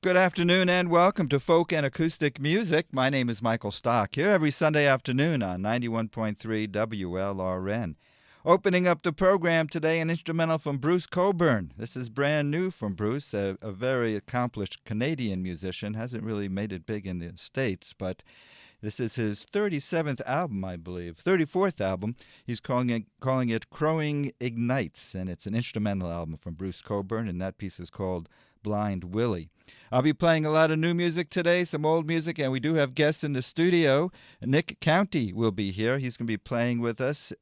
Good afternoon and welcome to Folk and Acoustic Music. My name is Michael Stock, here every Sunday afternoon on 91.3 WLRN. Opening up the program today, an instrumental from Bruce Cockburn. This is brand new from Bruce, a very accomplished Canadian musician. Hasn't really made it big in the States, but this is his 37th album, I believe, 34th album. He's calling it Crowing Ignites, and it's an instrumental album from Bruce Cockburn, and that piece is called Blind Willie. I'll be playing a lot of new music today, some old music, and we do have guests in the studio. Nick County will be here. He's going to be playing with us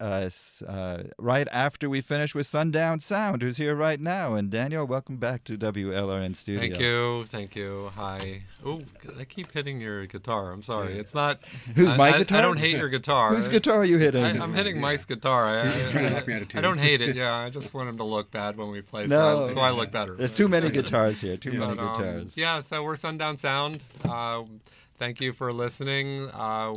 right after we finish with Sundown Sound, who's here right now. And Daniel, welcome back to WLRN Studio. Thank you. Hi. Oh, I keep hitting your guitar. I'm sorry. It's not... Who's my guitar? I don't hate your guitar. Whose guitar are you hitting? I'm hitting Mike's guitar. He's trying to help me out too. I don't hate it. Yeah, I just want him to look bad when we play, No. so I look better. There's too many guitars here, too many guitars. Yeah, so we're Sundown Sound. Thank you for listening.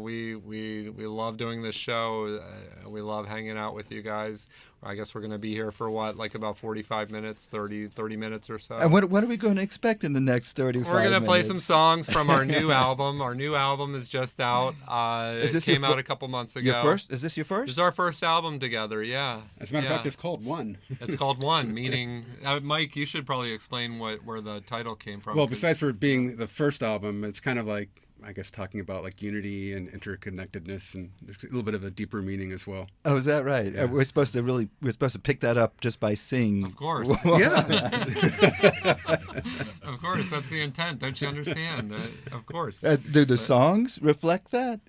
We love doing this show. We love hanging out with you guys. I guess we're going to be here for like about 45 minutes, 30 minutes or so. And what are we going to expect in the next 35 minutes? We're going to play some songs from our new album. Our new album is just out. It came out a couple months ago. Your first? Is this your first? This is our first album together, yeah. As a matter of fact, it's called One. It's called One, meaning... Mike, you should probably explain where the title came from. Well, besides for being the first album, it's kind of like, I guess, talking about like unity and interconnectedness, and there's a little bit of a deeper meaning as well. Oh, is that right? Yeah. We're supposed to pick that up just by seeing. Of course. Yeah. Of course, that's the intent. Don't you understand? Of course. Do the songs reflect that?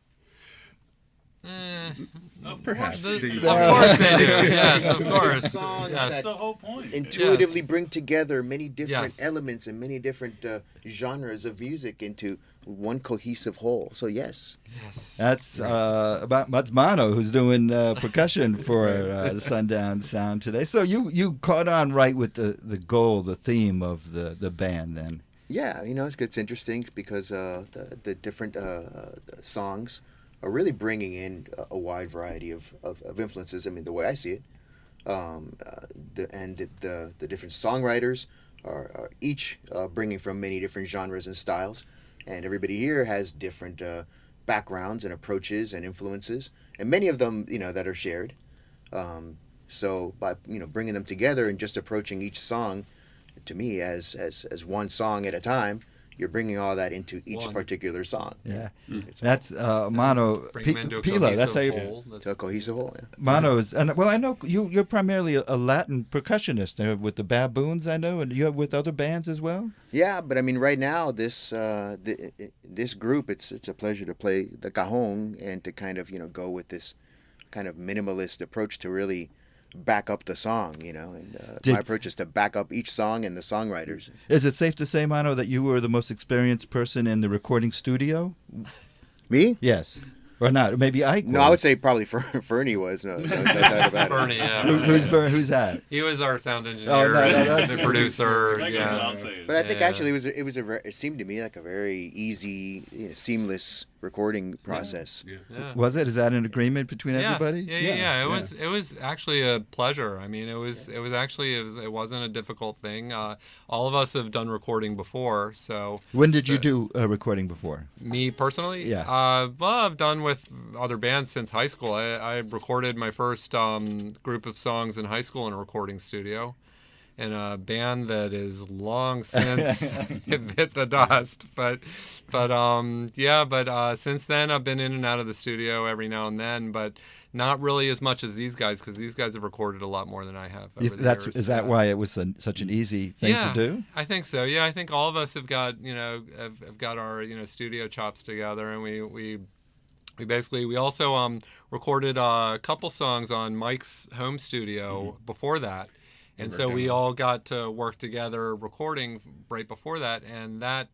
Perhaps. Of course they do. Yes, of course. Songs Yes. that That's the whole point. intuitively bring together many different Yes. elements and many different genres of music into one cohesive whole. So yes. Yes. That's that's Mono, who's doing percussion for Sundown Sound today. So you caught on right with the goal, the theme of the band then. Yeah, it's interesting because the different songs are really bringing in a wide variety of influences. I mean, the way I see it, the different songwriters are each bringing from many different genres and styles, and everybody here has different backgrounds and approaches and influences, and many of them that are shared. So by bringing them together and just approaching each song, to me as one song at a time, you're bringing all that into each particular song. Yeah, It's that's Mono Bring them into a Pila. That's how you. whole. That's- a cohesive whole. Yeah. Mono is, and well, I know you're primarily a Latin percussionist with the Baboons, I know, and you're with other bands as well. Yeah, but I mean, right now this this group, it's a pleasure to play the cajon and to kind of go with this kind of minimalist approach to really back up the song, and my approach is to back up each song and the songwriters. Is it safe to say, Mono, that you were the most experienced person in the recording studio? Me? Yes, or not? Maybe Ike. No, I would say probably Fernie was. No doubt about it. Bernie, yeah. Who's that? He was our sound engineer, Oh, no, and the producer. That's what Yeah. I'll say. But I think Yeah. actually it seemed to me like a very easy, seamless recording process. Yeah. Was it? Is that an agreement between everybody? Yeah. It was actually a pleasure. I mean, it wasn't a difficult thing. All of us have done recording before, so. When did you do a recording before? Me personally, Yeah. Well, I've done with other bands since high school. I recorded my first group of songs in high school in a recording studio, in a band that is long since hit the dust. But since then I've been in and out of the studio every now and then, but not really as much as these guys, because these guys have recorded a lot more than I have. Over the years. Is that why it was such an easy thing to do? I think so. Yeah, I think all of us have got have got our studio chops together, and we also recorded a couple songs on Mike's home studio before that. And so we all got to work together recording right before that, and I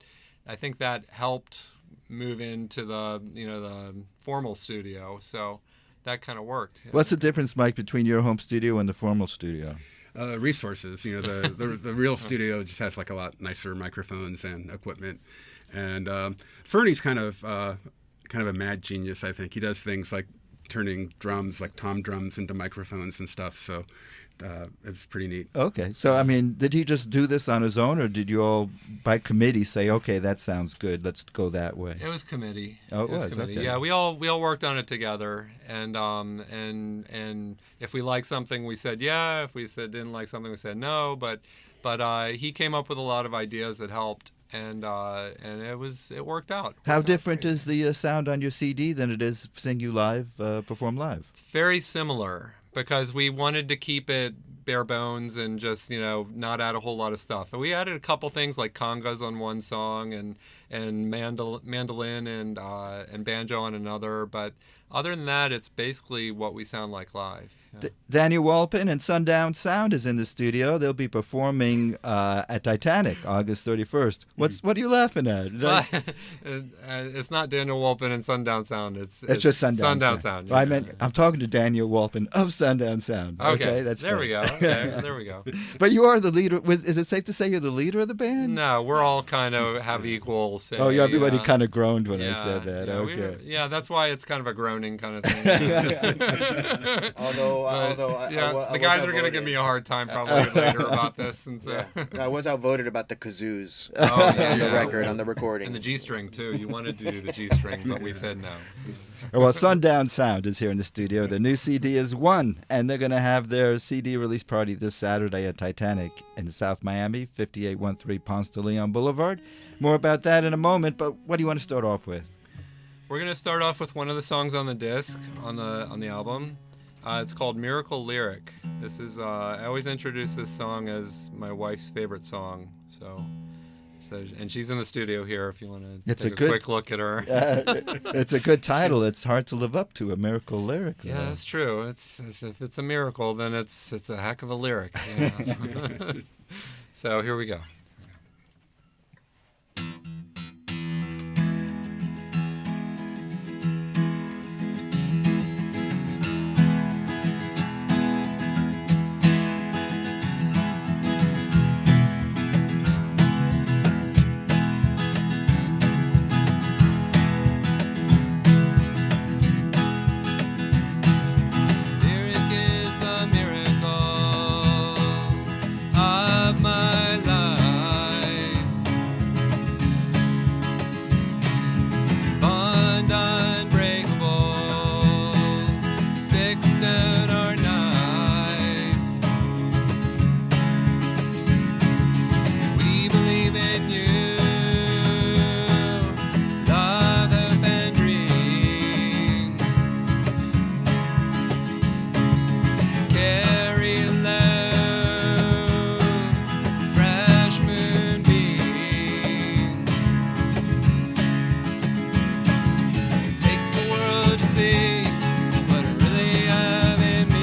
think that helped move into the formal studio. So that kind of worked. What's the difference, Mike, between your home studio and the formal studio? Resources. The real studio just has like a lot nicer microphones and equipment, and Fernie's kind of a mad genius. I think he does things like turning drums, like tom drums, into microphones and stuff. So it's pretty neat. Okay. So, I mean, did he just do this on his own, or did you all, by committee, say, okay, that sounds good, let's go that way? It was committee. Oh, it was, committee. okay. Yeah, we all worked on it together, and if we liked something, we said yeah. If we didn't like something, we said no. But he came up with a lot of ideas that helped, and it worked out. How different is the sound on your CD than it is seeing you live, perform live? It's very similar, because we wanted to keep it bare bones and just not add a whole lot of stuff. And we added a couple things like congas on one song and mandolin and banjo on another. But other than that, it's basically what we sound like live. Yeah. Daniel Walpin and Sundown Sound is in the studio. They'll be performing at Titanic August 31st. What are you laughing at? It's not Daniel Walpin and Sundown Sound. It's just Sundown Sound. Well, I'm talking to Daniel Walpin of Sundown Sound. Okay, that's there funny. we go. Okay, there we go. But you are the leader. Is it safe to say you're the leader of the band? No, we're all kind of have equal say. Oh, everybody kind of groaned when I said that. Yeah, that's why it's kind of a groaning kind of thing. Although the guys are going to give me a hard time probably later about this. And so. I was outvoted about the kazoos on the record, on the recording. And the G-string, too. You wanted to do the G-string, but we said no. Well, Sundown Sound is here in the studio. The new CD is One, and they're going to have their CD release party this Saturday at Titanic in South Miami, 5813 Ponce de Leon Boulevard. More about that in a moment, but what do you want to start off with? We're going to start off with one of the songs on the disc, on the album. It's called Miracle Lyric. This is I always introduce this song as my wife's favorite song. So and she's in the studio here if you want to take a quick look at her. It's a good title. It's hard to live up to, a miracle lyric. Yeah, that's true. If it's a miracle, then it's a heck of a lyric. So here we go. What I really have in me.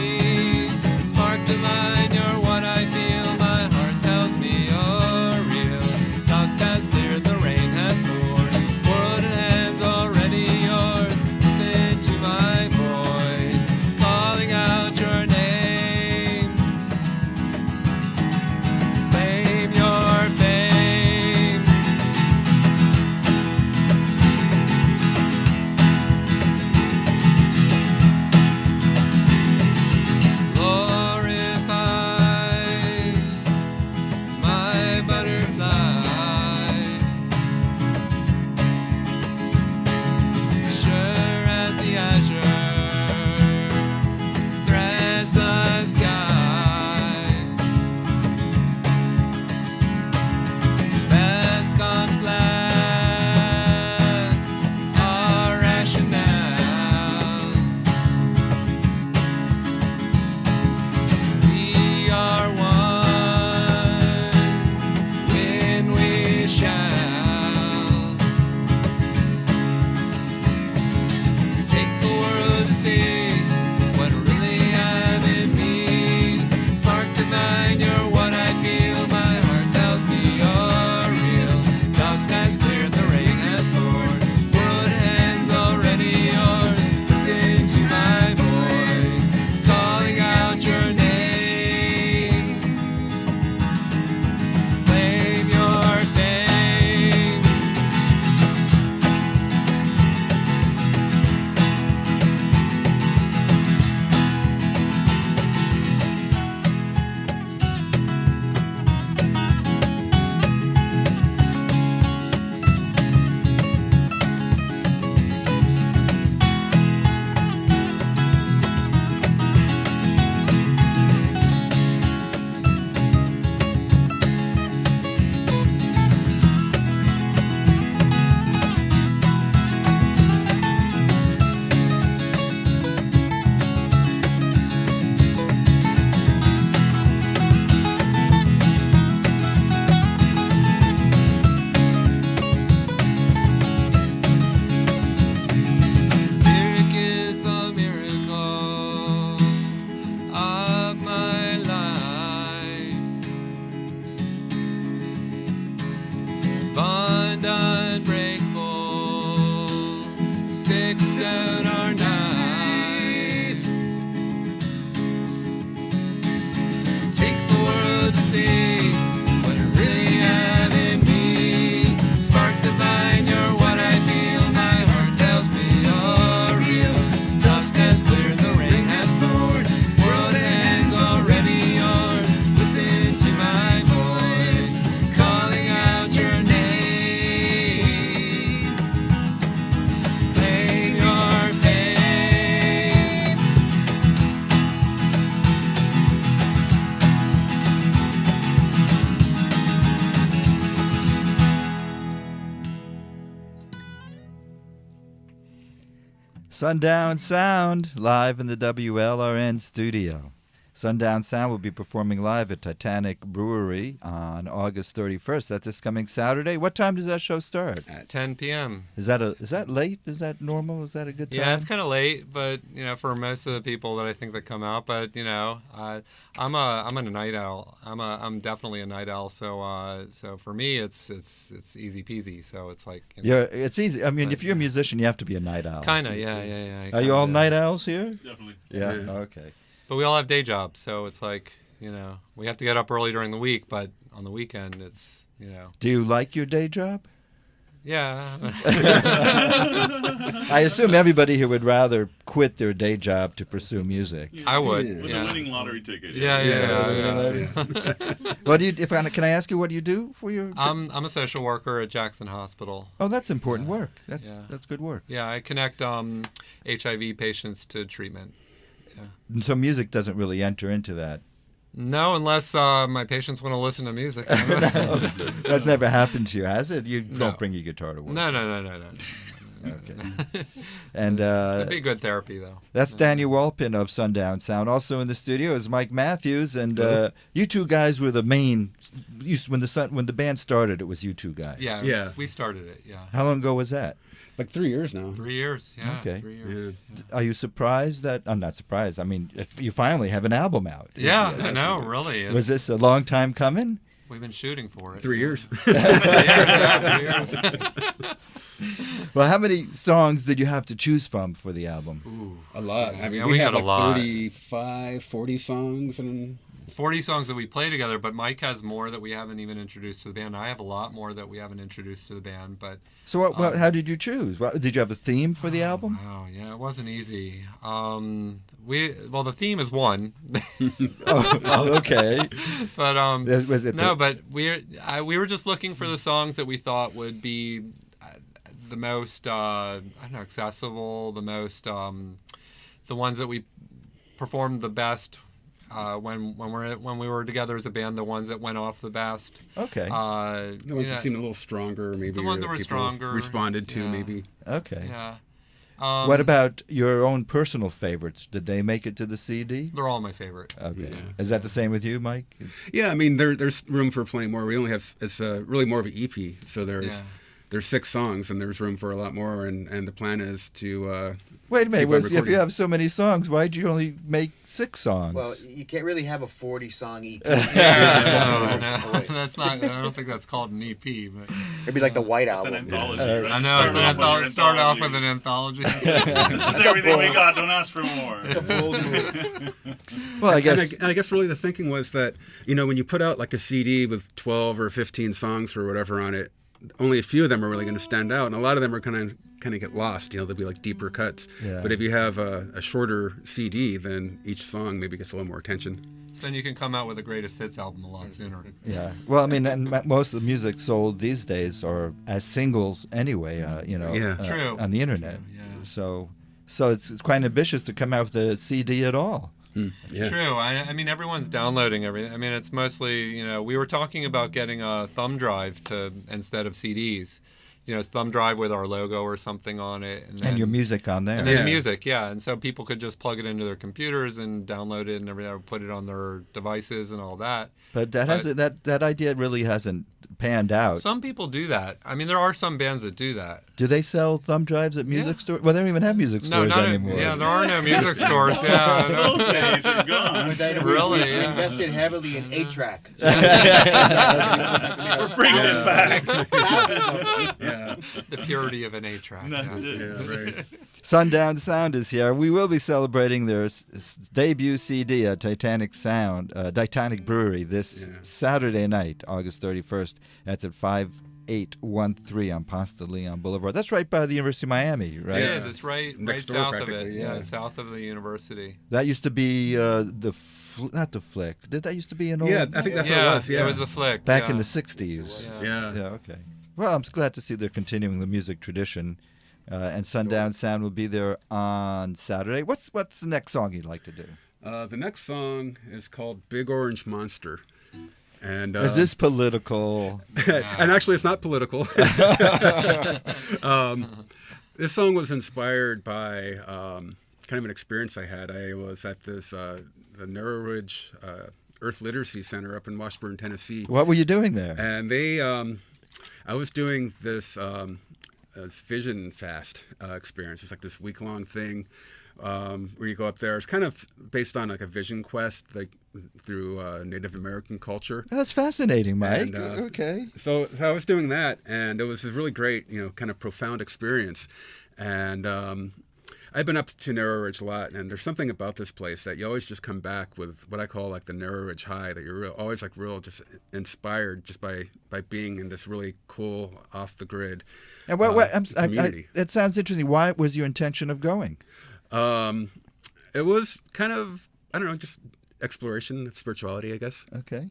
Sundown Sound, live in the WLRN studio. Sundown Sound will be performing live at Titanic Brewery on August 31st. That's this coming Saturday. What time does that show start? At 10 p.m. Is that late? Is that normal? Is that a good time? Yeah, it's kind of late, but for most of the people that I think that come out, but I'm a night owl. I'm definitely a night owl. So for me, it's easy peasy. So it's like it's easy. I mean, if you're a musician, you have to be a night owl. Kinda, yeah. Are you all night owls here? Definitely. Yeah. Okay. But we all have day jobs, so it's like, we have to get up early during the week, but on the weekend, it's, Do you like your day job? Yeah. I assume everybody here would rather quit their day job to pursue music. I would. With a winning lottery ticket. Yeah. What do you? Can I ask you what you do for your? I'm a social worker at Jackson Hospital. Oh, that's important work. That's good work. Yeah, I connect HIV patients to treatment. Yeah. And so music doesn't really enter into that. No, unless my patients want to listen to music. That's never happened to you, has it? You don't No. bring your guitar to work. No. Okay. And It'd be good therapy, though. that's Daniel Walpin of Sundown Sound. Also in the studio is Mike Matthews, and you two guys were the main. When the band started, it was you two guys. Yeah, we started it. Yeah. How long ago was that? Like 3 years now. 3 years. Yeah. Okay. 3 years. Yeah. Are you surprised that? I'm not surprised. I mean, if you finally have an album out. Yeah, I know. Really. Was this a long time coming? We've been shooting for it. 3 years. 3 years. Well, how many songs did you have to choose from for the album? Ooh. A lot. I mean, Yeah, we we have got a like lot. 35, 40 songs. And 40 songs that we play together, but Mike has more that we haven't even introduced to the band. I have a lot more that we haven't introduced to the band, but So how did you choose? Did you have a theme for the album? Oh, yeah, it wasn't easy. The theme is one. Okay. But Was it but we were just looking for the songs that we thought would be the most accessible, the most the ones that we performed the best when we were together as a band, the ones that went off the best. Okay. the ones that seemed a little stronger, maybe. The ones or that were people stronger. responded to, Yeah. maybe. Okay. Yeah. What about your own personal favorites? Did they make it to the CD? They're all my favorite. Okay. Yeah. Is that the same with you, Mike? Yeah, I mean, there's room for plenty more. We only have, it's really more of an EP, so there's 6 songs, and there's room for a lot more, and the plan is to... Wait a minute. keep on If you recording. have so many songs, why'd you only make 6 songs? Well, you can't really have a 40-song EP. No, that's not. I don't think that's called an EP, but It'd be like the White It's an Album. anthology, right? I know it's an Start start off with with your an anthology. This is everything we got. Don't ask for more. It's a bold move. well, I guess. And I guess really the thinking was that, when you put out like a CD with 12 or 15 songs or whatever on it, only a few of them are really going to stand out, and a lot of them are kind of get lost. They'll be like deeper cuts. Yeah. But if you have a shorter CD, then each song maybe gets a little more attention. So then you can come out with a greatest hits album a lot sooner. Yeah. Well, I mean, and most of the music sold these days are as singles anyway. True. On the internet. Yeah. So it's quite ambitious to come out with a CD at all. Yeah. True. I mean, everyone's downloading everything. I mean, it's mostly, we were talking about getting a thumb drive instead of CDs. Thumb drive with our logo or something on it. And your music on there. And then Yeah. the music, yeah. And so people could just plug it into their computers and download it and everything, put it on their devices and all that. But that idea really hasn't panned out. Some people do that. I mean, there are some bands that do that. Do they sell thumb drives at music stores? Well, they don't even have music stores anymore. Yeah, there are no music stores. Yeah, Those days are gone. But then Really, we yeah. invested heavily in 8-track. We're bringing it back. Thousands of them. Yeah. the purity of an 8-track. That's yeah. it. Yeah, right. Sundown Sound is here. We will be celebrating their debut CD at Titanic Brewery this Saturday night, August 31st. That's at 5813 on Ponce de Leon Boulevard. That's right by the University of Miami, right? It is. It's right Next door, south of it. practically, Yeah, yeah. south of the university. That used to be not the Flick. Did that used to be an old? Yeah, I think that's what it was. Yeah. it was a flick. Back yeah. in the 60s. Yeah. Yeah. Yeah, okay. Well, I'm glad to see they're continuing the music tradition. And Sundown Sound will be there on Saturday. What's the next song you'd like to do? The next song is called Big Orange Monster. And Is this political? and actually, it's not political. This song was inspired by kind of an experience I had. I was at this the Narrow Ridge Earth Literacy Center up in Washburn, Tennessee. What were you doing there? And they, I was doing this vision fast experience. It's like this week-long thing where you go up there. It's kind of based on like a vision quest, like through Native American culture. That's fascinating, Mike. And, Okay. So I was doing that, and it was a really great, kind of profound experience. And I've been up to Narrow Ridge a lot, and there's something about this place that you always just come back with what I call like the Narrow Ridge high, that you're always like real just inspired just by being in this really cool off the grid And community. it sounds interesting. Why was your intention of going? It was kind of, I don't know, just exploration, spirituality, I guess. Okay.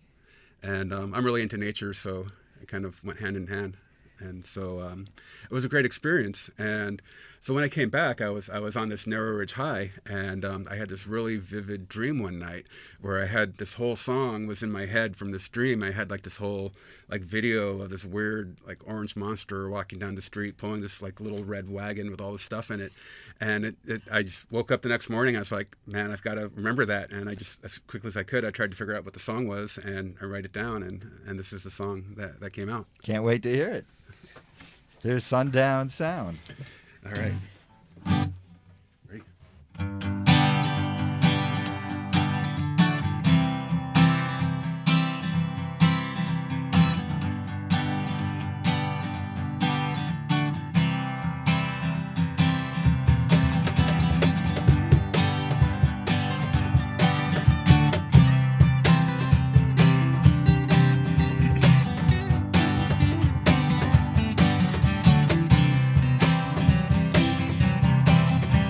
And I'm really into nature, so it kind of went hand in hand. And so it was a great experience. And so when I came back, I was on this Narrow Ridge high, and I had this really vivid dream one night where I had this whole song was in my head from this dream. I had like this whole like video of this weird like orange monster walking down the street, pulling this like little red wagon with all this stuff in it. And I just woke up the next morning. I was like, man, I've got to remember that. And I just, as quickly as I could, I tried to figure out what the song was, and I write it down. And this is the song that came out. Can't wait to hear it. Here's Sundown Sound. All right. Ready?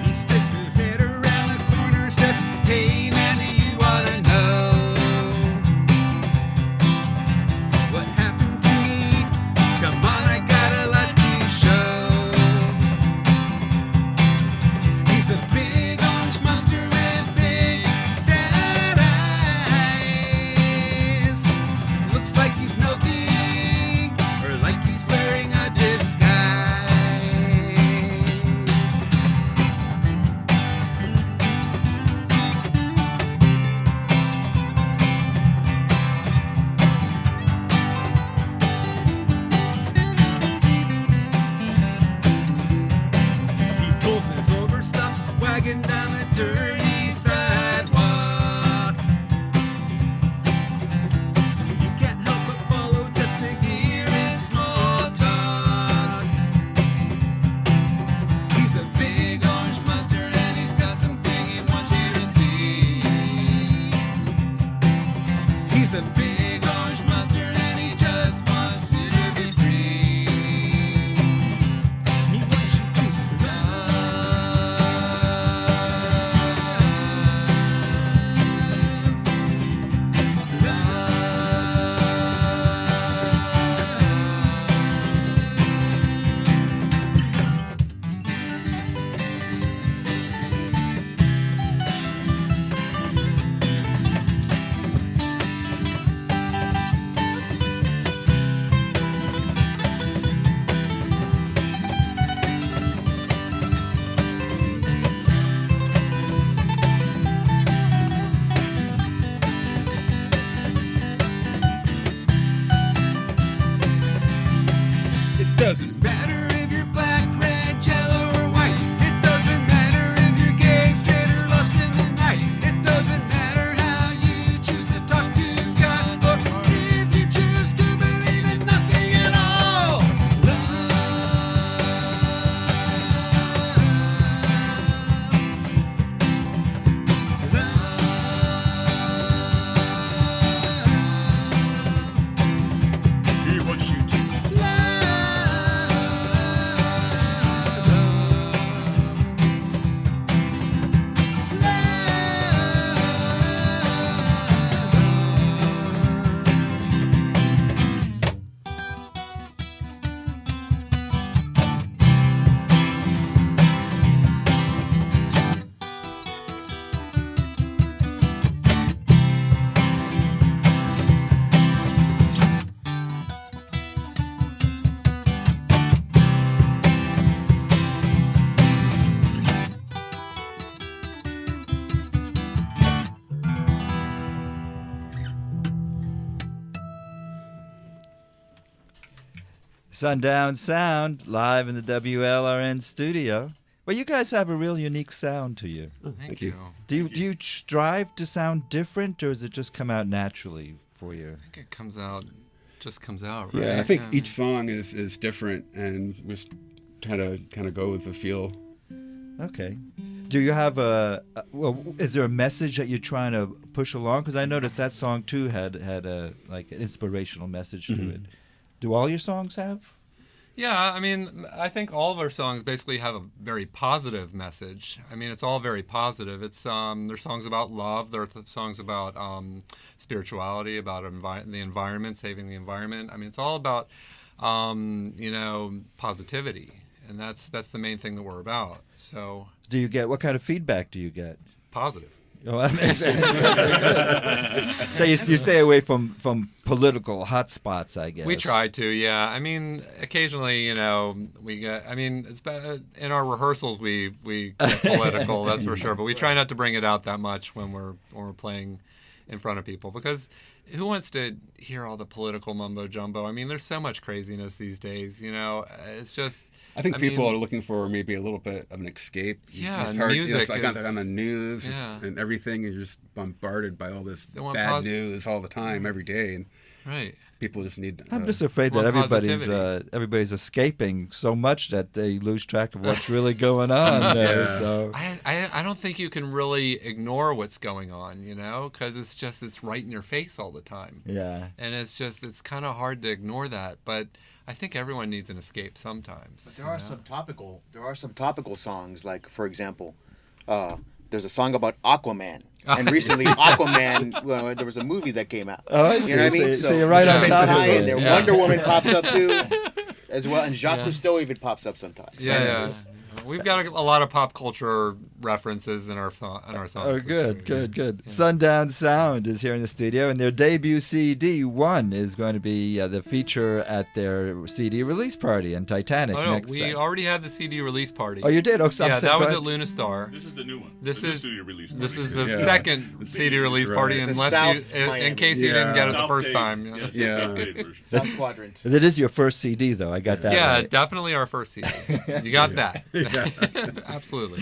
He sticks his head around Sundown Sound live in the WLRN studio. Well, you guys have a real unique sound to you. Thank you. Do you strive to sound different, or does it just come out naturally for you? I think it just comes out, right? Yeah, I think each song is different, and we just try to kind of go with the feel. Okay. Do you have is there a message that you're trying to push along? Because I noticed that song too had a like an inspirational message to it. Do all your songs have? Yeah, I mean, I think all of our songs basically have a very positive message. I mean, it's all very positive. It's there's songs about love. There are songs about spirituality, about the environment, saving the environment. I mean, it's all about positivity, and that's the main thing that we're about. So, What kind of feedback do you get? positive. Oh, that makes sense. So you stay away from political hot spots, I guess. We try to, yeah. I mean, occasionally, we get. I mean, in our rehearsals, we get political, that's for sure. But we try not to bring it out that much when we're playing in front of people, because who wants to hear all the political mumbo jumbo? I mean, there's so much craziness these days. It's just. I think people are looking for maybe a little bit of an escape. Yeah, it's hard. music I got that on the news Yeah. and everything. You're just bombarded by all this They want bad news all the time, every day, and Right. people just need. I'm just afraid that More everybody's escaping so much that they lose track of what's really going on there. Yeah. So. I don't think you can really ignore what's going on, because it's right in your face all the time. Yeah. And it's kind of hard to ignore that, but I think everyone needs an escape sometimes. But there are some topical songs, like, for example, there's a song about Aquaman. And recently, Aquaman, there was a movie that came out. Oh, I see. You know what I mean? So you're right on top of it. There. Wonder Woman pops up too, as well, and Jacques Cousteau even pops up sometimes. Yeah. We've got a lot of pop culture references in our songs. Oh, good. Sundown Sound is here in the studio, and their debut CD, One, is going to be the feature at their CD release party in Titanic. Oh, no, next we already had the CD release party. Oh, you did? Oh, yeah, that was at Luna Star. This is the new one. This the new is studio release party. This is the Yeah. second CD release party, Right. in case you didn't get it the South first Dade. time. Yeah, it's Yeah. the South Dade version. South Quadrant. That is your first CD, though. I got that Yeah, right. definitely our first CD. You got that. Absolutely.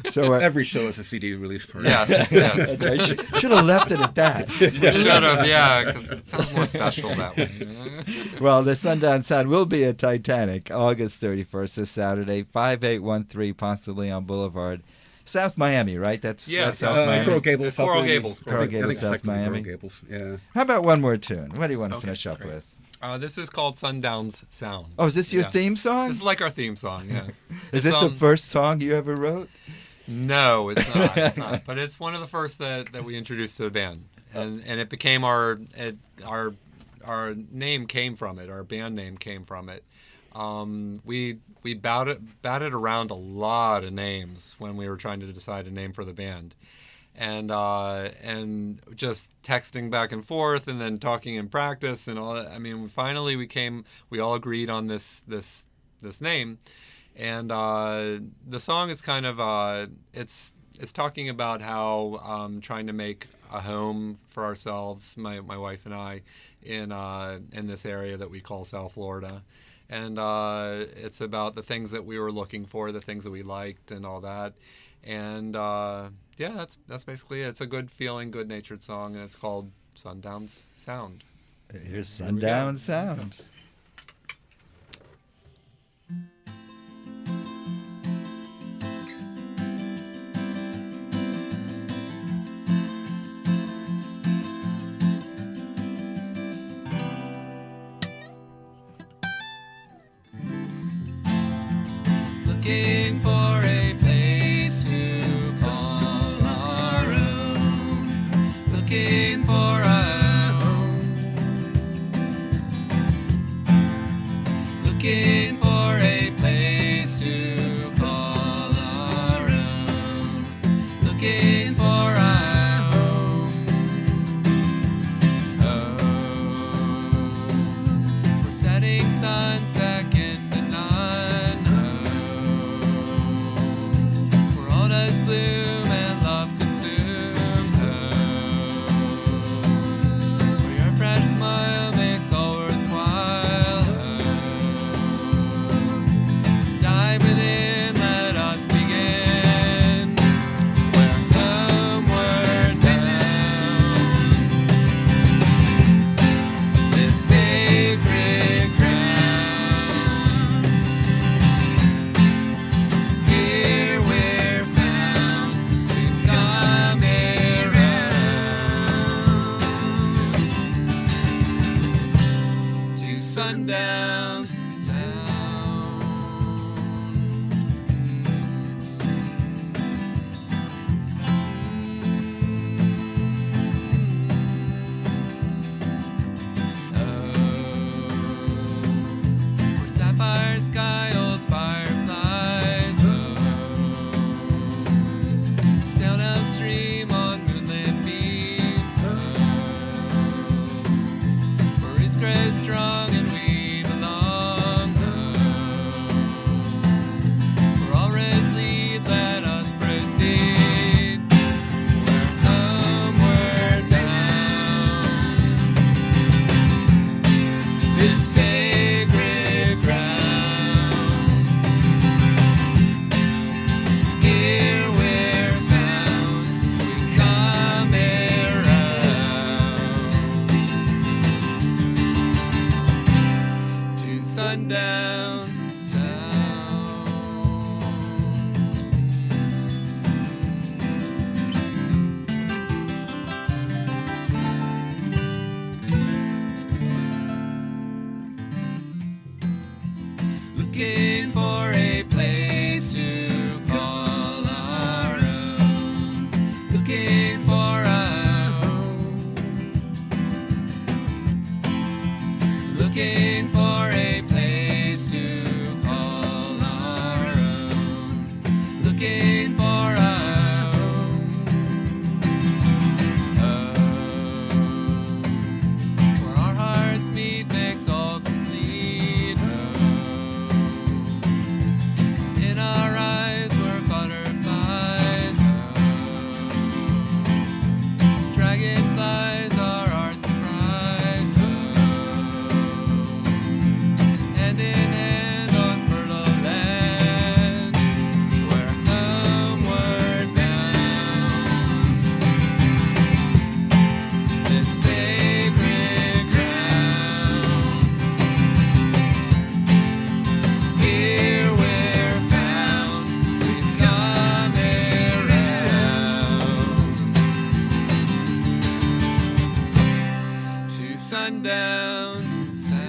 So, Every show is a CD release party. Yes. that's right. Should have left it at that. We should have, yeah, because it sounds more special that way. Well, the Sundown Sound will be at Titanic August 31st, this Saturday, 5813 Ponce de Leon Boulevard. South Miami, right? That's South Miami. Coral Gables. Coral South Gables. Miami. Coral Gables, I think South technically Miami. Coral Gables. Yeah. How about one more tune? What do you want to finish up with? This is called Sundown's Sound. Oh, is this your Yeah. theme song? This is like our theme song, yeah. Is this the first song you ever wrote? No, it's not. It's not. But it's one of the first that we introduced to the band, and it became our name came from it. Our band name came from it. We batted around a lot of names when we were trying to decide a name for the band, and just texting back and forth, and then talking in practice and all that. I mean, finally we all agreed on this name. And the song is kind of it's talking about how trying to make a home for ourselves, my wife and I, in this area that we call South Florida, and it's about the things that we were looking for, the things that we liked, and all that. And that's basically it. It's a good feeling, good natured song, and it's called Sundown's Sound. Here's Sundown Sound. Looking for a place to call our own. Looking for a home. Sundown's sound. Where sapphire sky holds fireflies. Sail downstream on moonlit beams. Where is gray strong and we belong. Where all roads lead, let us proceed. We're homeward bound. This sacred ground. Here we're found. We come around to Sundown's sound. Looking for a place to call our own. Looking for a home. Looking for a place to call our own. Looking for a home. Where our hearts meet makes all complete. In our eyes were butterflies. Dragonflies are our surprise. Hand in hand on fertile land. We're homeward bound. This sacred ground. Here we're found. We've come around to Sundown's sound.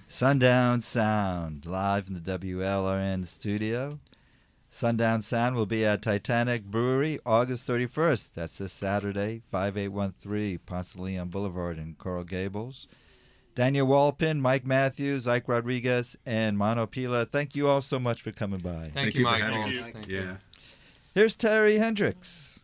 Sundown Sound, live in the WLRN studio. Sundown Sound will be at Titanic Brewery August 31st. That's this Saturday, 5813 Ponce de Leon Boulevard in Coral Gables. Daniel Walpin, Mike Matthews, Ike Rodriguez, and Mano Pila, thank you all so much for coming by. Thank you, for Michael. having us. Thank you. Yeah. Here's Terry Hendricks.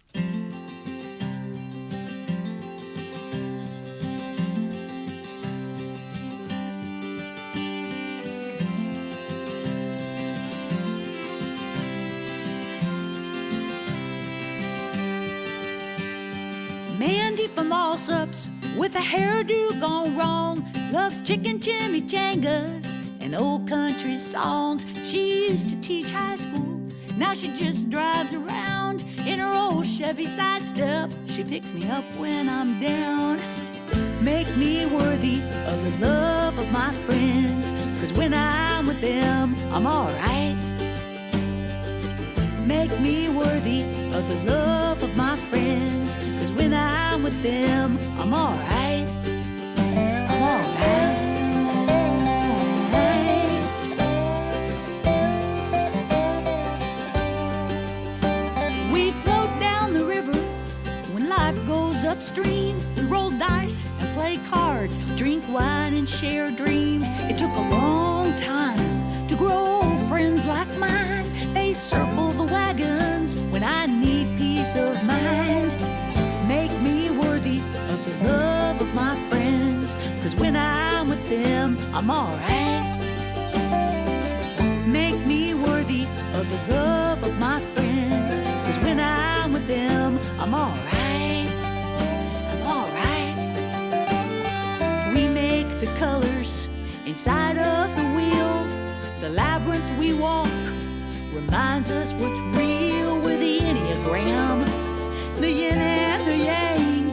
Mandy from Allsup's with a hairdo gone wrong loves chicken chimichangas and old country songs. She used to teach high school, now she just drives around in her old Chevy sidestep. She picks me up when I'm down. Make me worthy of the love of my friends, 'cause when I'm with them, I'm alright. Make me worthy of the love of my friends, 'cause when I'm with them, I'm alright. I'm alright. We float down the river when life goes upstream. We roll dice and play cards, drink wine and share dreams. It took a long time to grow friends like mine. They circle the wagons when I need peace of mind. Make me worthy of the love of my friends, 'cause when I'm with them, I'm alright. Make me worthy of the love of my friends, 'cause when I'm with them, I'm alright. I'm alright. We make the colors inside of the wheel. The labyrinth we walk reminds us what's real. With the Enneagram, the yin and the yang,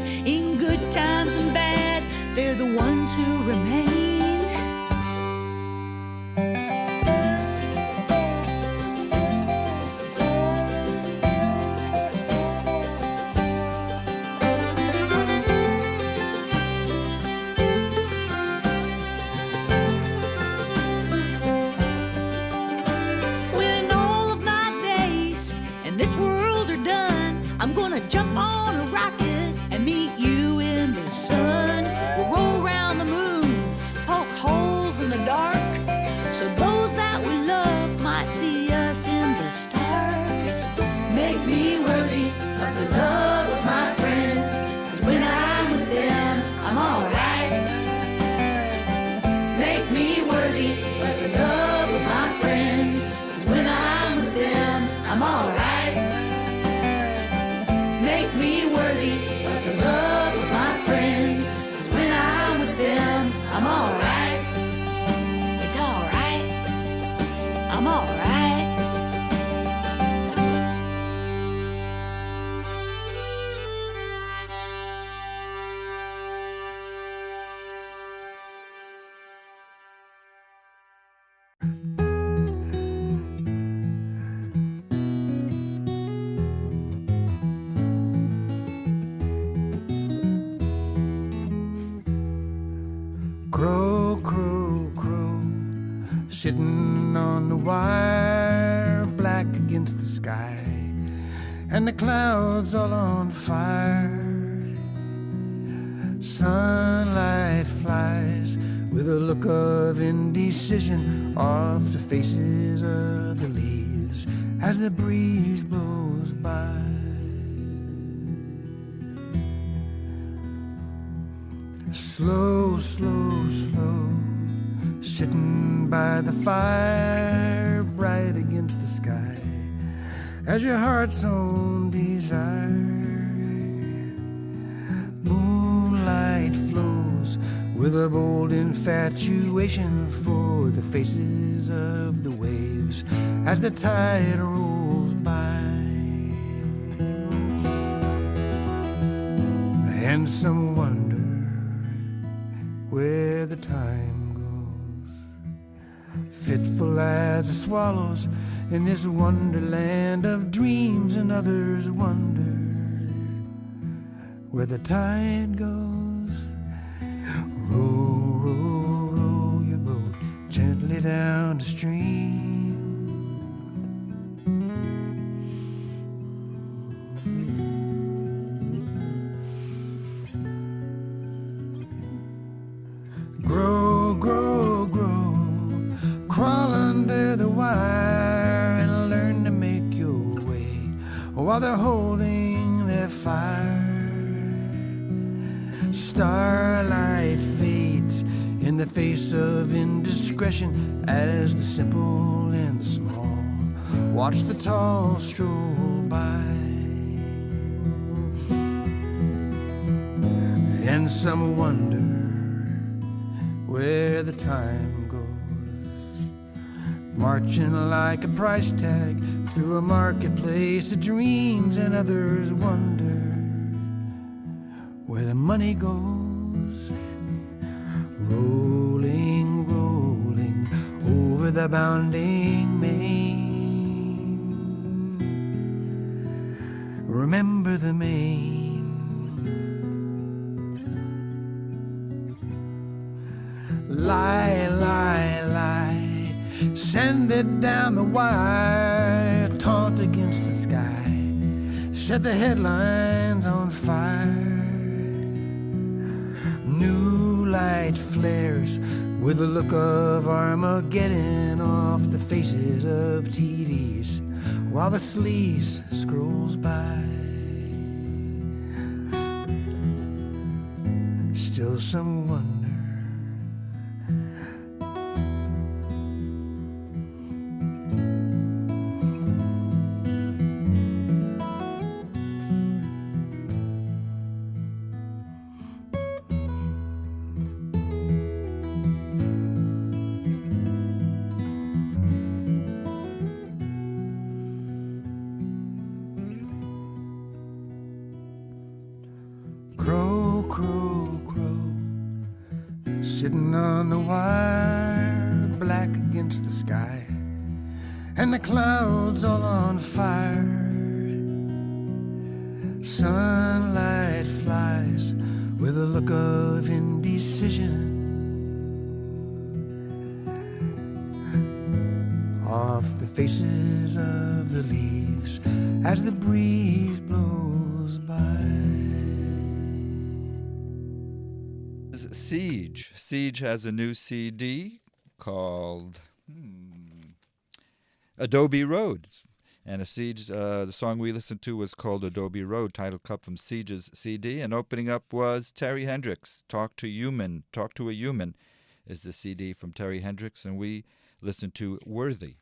this world are done, I'm gonna jump on a rocket and meet you in the sun. We'll roll around the moon, poke holes in the dark, so those that we love might see us in the stars. Make me worthy of the love of my friends, 'cause when I'm with them, I'm alright. Make me worthy of the love of my friends, 'cause when I'm with them, I'm alright. Make me worthy of the love of my friends, 'cause when I'm with them, I'm alright. It's alright. I'm alright. Crow, crow, crow, sitting on the wire, black against the sky, and the clouds all on fire. Sunlight flies with a look of indecision off the faces of the leaves as the breeze blows by. Slow, slow, slow, sitting by the fire, bright against the sky, as your heart's own desire. Moonlight flows with a bold infatuation for the faces of the waves as the tide rolls by. And some wonder where the time goes, fitful as the swallows in this wonderland of dreams, and others wonder where the tide goes. Row, row, row your boat gently down the stream. Grow, grow, grow, crawl under the wire and learn to make your way while they're holding their fire. Starlight fades in the face of indiscretion as the simple and the small watch the tall stroll by. And some wonder where the time goes, marching like a price tag through a marketplace of dreams, and others wonder where the money goes. Rolling, rolling over the bounding main. Remember the main. Lie, lie, lie, send it down the wire, taunt against the sky, set the headlines on fire. New light flares with a look of Armageddon off the faces of TVs while the sleaze scrolls by. Still some wonder sitting on the wire, black against the sky, and the clouds all on fire. Sunlight flies with a look of indecision off the faces of the leaves as the breeze blows by. Siege. Siege has a new CD called Adobe Road. And Siege, the song we listened to was called Adobe Road, title cut from Siege's CD. And opening up was Terry Hendricks, Talk to a Human is the CD from Terry Hendricks, and we listened to Worthy.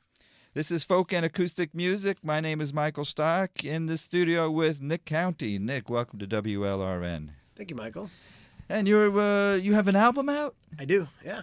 This is Folk and Acoustic Music. My name is Michael Stock, in the studio with Nick County. Nick, welcome to WLRN. Thank you, Michael. And you have an album out? I do, yeah.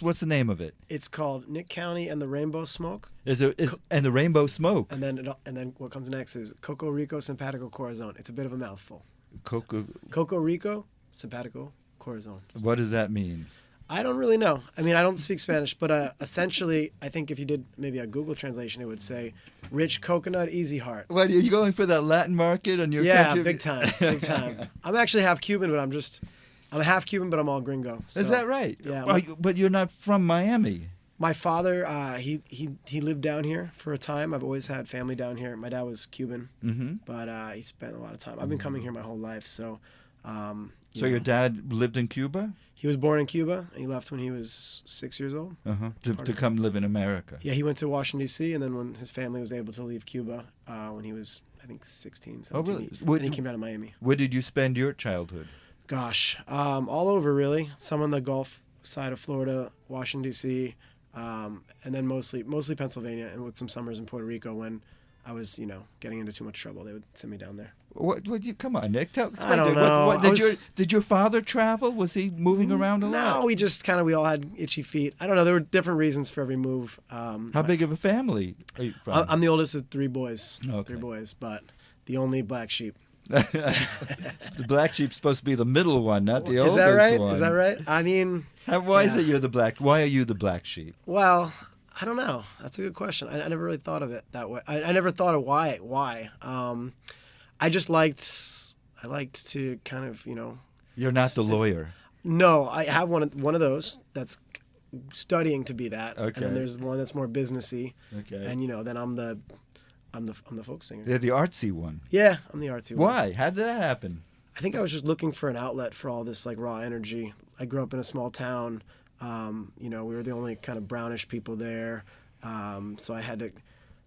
What's the name of it? It's called Nick County and the Rainbow Smoke. And the Rainbow Smoke. And then what comes next is Coco Rico Simpatico Corazon. It's a bit of a mouthful. Coco Rico Simpatico Corazon. What does that mean? I don't really know. I mean, I don't speak Spanish, but essentially, I think if you did maybe a Google translation, it would say "rich coconut, easy heart." What, are you going for that Latin market on your Yeah, country? big time. I'm actually half Cuban, but I'm half Cuban, but I'm all gringo. So, Is that right? Yeah. But you're not from Miami. My father, he lived down here for a time. I've always had family down here. My dad was Cuban, but he spent a lot of time. I've been coming here my whole life, so. So your dad lived in Cuba? He was born in Cuba, and he left when he was 6 years old. To come live in America. Yeah, he went to Washington, D.C., and then when his family was able to leave Cuba, when he was, I think, 16, 17, really? and he came down to Miami. Where did you spend your childhood? Gosh, all over, really. Some on the Gulf side of Florida, Washington, D.C., and then mostly Pennsylvania, and with some summers in Puerto Rico when I was, getting into too much trouble. They would send me down there. Come on, Nick. Explain I don't know. Did your father travel? Was he moving around a lot? No, we all had itchy feet. I don't know. There were different reasons for every move. How big of a family are you from? I'm the oldest of three boys. Okay. 3 boys, but the only black sheep. The black sheep's supposed to be the middle one, not the oldest Is that right? one. Is that right? I mean, why is it you're the black? Why are you the black sheep? Well, I don't know. That's a good question. I never really thought of it that way. I never thought of why. I just liked to kind of, You're not the lawyer. No, I have one of those that's studying to be that. Okay. And then there's one that's more businessy. Okay. And then I'm the folk singer. You're the artsy one. Yeah, I'm the artsy one. Why? How did that happen? I think I was just looking for an outlet for all this raw energy. I grew up in a small town. We were the only kind of brownish people there. So I had to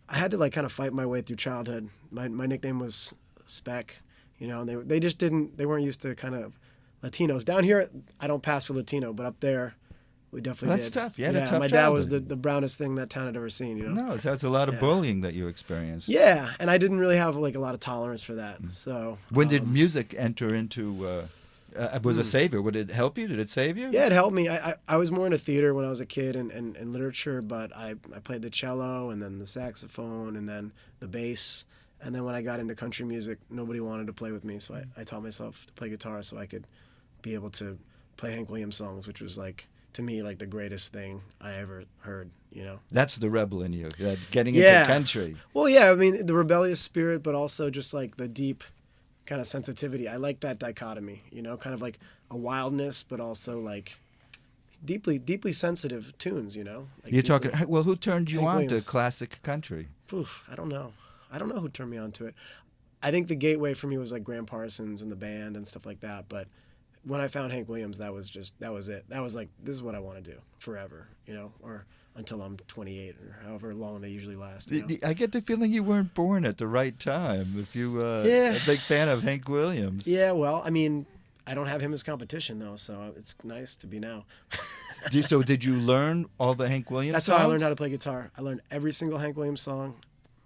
kind of fight my way through childhood. My nickname was Speck, and they weren't used to kind of Latinos. Down here, I don't pass for Latino, but up there, we definitely That's did. tough. You had a tough my dad was childhood. the brownest thing that town had ever seen, No, so that's a lot of bullying that you experienced. Yeah, and I didn't really have a lot of tolerance for that. So When did music enter into... was a savior? Would it help you? Did it save you? Yeah, it helped me. I was more into theater when I was a kid and literature, but I played the cello and then the saxophone and then the bass. And then when I got into country music, nobody wanted to play with me, so I taught myself to play guitar so I could be able to play Hank Williams songs, which was to me the greatest thing I ever heard. That's the rebel in you, getting into country. Well, yeah, I mean the rebellious spirit, but also just the deep kind of sensitivity. I like that dichotomy, kind of like a wildness, but also deeply sensitive tunes, You're talking, well, who turned you Hank on Williams. to classic country? Oof, I don't know who turned me on to it. I think the gateway for me was Graham Parsons and the band and stuff like that. But when I found Hank Williams, that was it. That was this is what I want to do forever, or until I'm 28 or however long they usually last. I get the feeling you weren't born at the right time. If you a big fan of Hank Williams. Yeah, well, I mean, I don't have him as competition though, so it's nice to be now. So did you learn all the Hank Williams That's songs? how I learned how to play guitar. I learned every single Hank Williams song,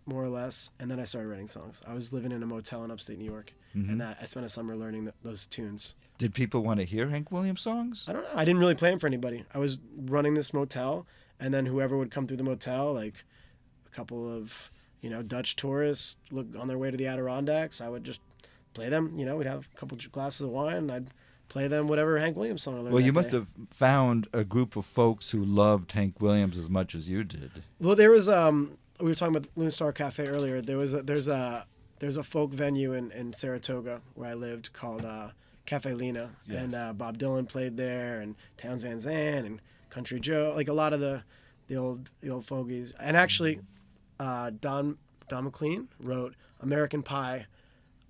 more or less, and then I started writing songs. I was living in a motel in upstate New York, and I spent a summer learning those tunes. Did people want to hear Hank Williams songs? I don't know. I didn't really play them for anybody. I was running this motel, and then whoever would come through the motel, a couple of Dutch tourists look on their way to the Adirondacks, I would just play them. We'd have a couple glasses of wine, and I'd play them whatever Hank Williams song I learned. Well, you that must day. have found a group of folks who loved Hank Williams as much as you did. Well, there was we were talking about Lone Star Cafe earlier. There's a folk venue in Saratoga where I lived called Cafe Lena, Yes. and Bob Dylan played there, and Townes Van Zandt, and Country Joe, a lot of the old fogies. And actually, Don Don McLean wrote American Pie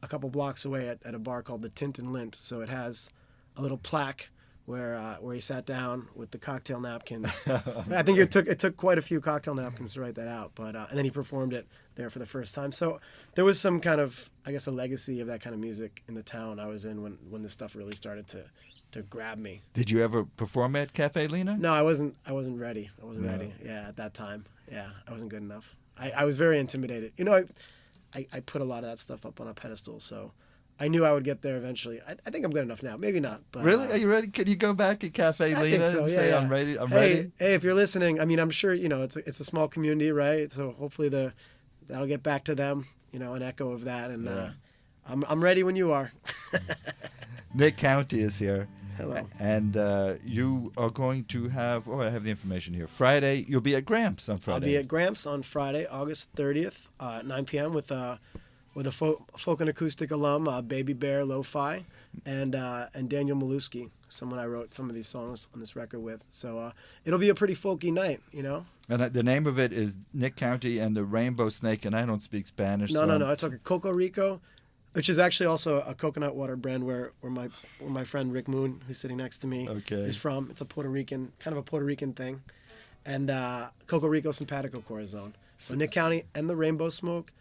a couple blocks away at a bar called the Tint and Lint. So it has a little plaque where he sat down with the cocktail napkins. I think it took quite a few cocktail napkins to write that out, but and then he performed it there for the first time. So there was some kind of, I guess, a legacy of that kind of music in the town I was in when this stuff really started to grab me. Did you ever perform at Cafe Lena? No, I wasn't ready. I wasn't ready. Yeah, at that time. Yeah, I wasn't good enough. I was very intimidated. You know, I put a lot of that stuff up on a pedestal, so I knew I would get there eventually. I think I'm good enough now. Maybe not. But, Really? Are you ready? Can you go back at Cafe I Lena think so, and yeah, say, yeah. I'm ready? I'm hey, ready? Hey, if you're listening, I mean, I'm sure, you know, it's a small community, right? So hopefully that'll get back to them, you know, an echo of that. And Yeah. I'm ready when you are. Nick County is here. Hello. And you are going to have, I have the information here. Friday, you'll be at Gramps on Friday. I'll be at Gramps on Friday, August 30th, at 9 p.m. with a folk and acoustic alum, Baby Bear Lo-Fi, and Daniel Maluski, someone I wrote some of these songs on this record with. So it'll be a pretty folky night, you know? And the name of it is Nick County and the Rainbow Snake, and I don't speak Spanish. No. It's like a Coco Rico, which is actually also a coconut water brand where my friend Rick Moon, who's sitting next to me, is from. It's a Puerto Rican thing. And Coco Rico Simpatico Corazon. So Nick County and the Rainbow Smoke,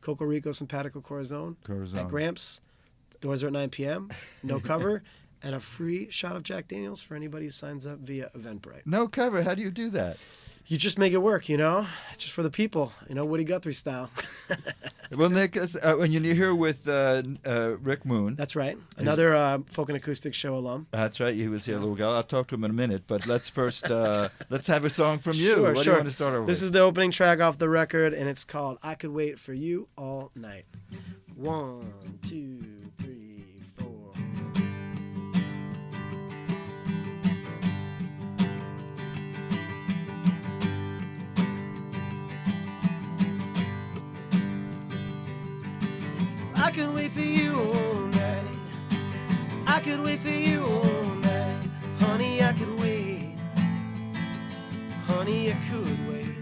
Coco Rico Simpatico Corazon. At Gramps. Doors are at 9 p.m. No cover. And a free shot of Jack Daniels for anybody who signs up via Eventbrite. No cover. How do you do that? You just make it work, you know? Just for the people, you know, Woody Guthrie style. Well, Nick, when you're here with Rick Moon. That's right. Another folk and acoustic show alum. That's right. He was here a little while. I'll talk to him in a minute. But let's first, let's have a song from you. Sure, what do you want to start over This with? is the opening track off the record, and it's called I Could Wait for You All Night. 1, 2, 3, 4. I could wait for you all night. I could wait for you all night. Honey, I could wait. Honey, I could wait.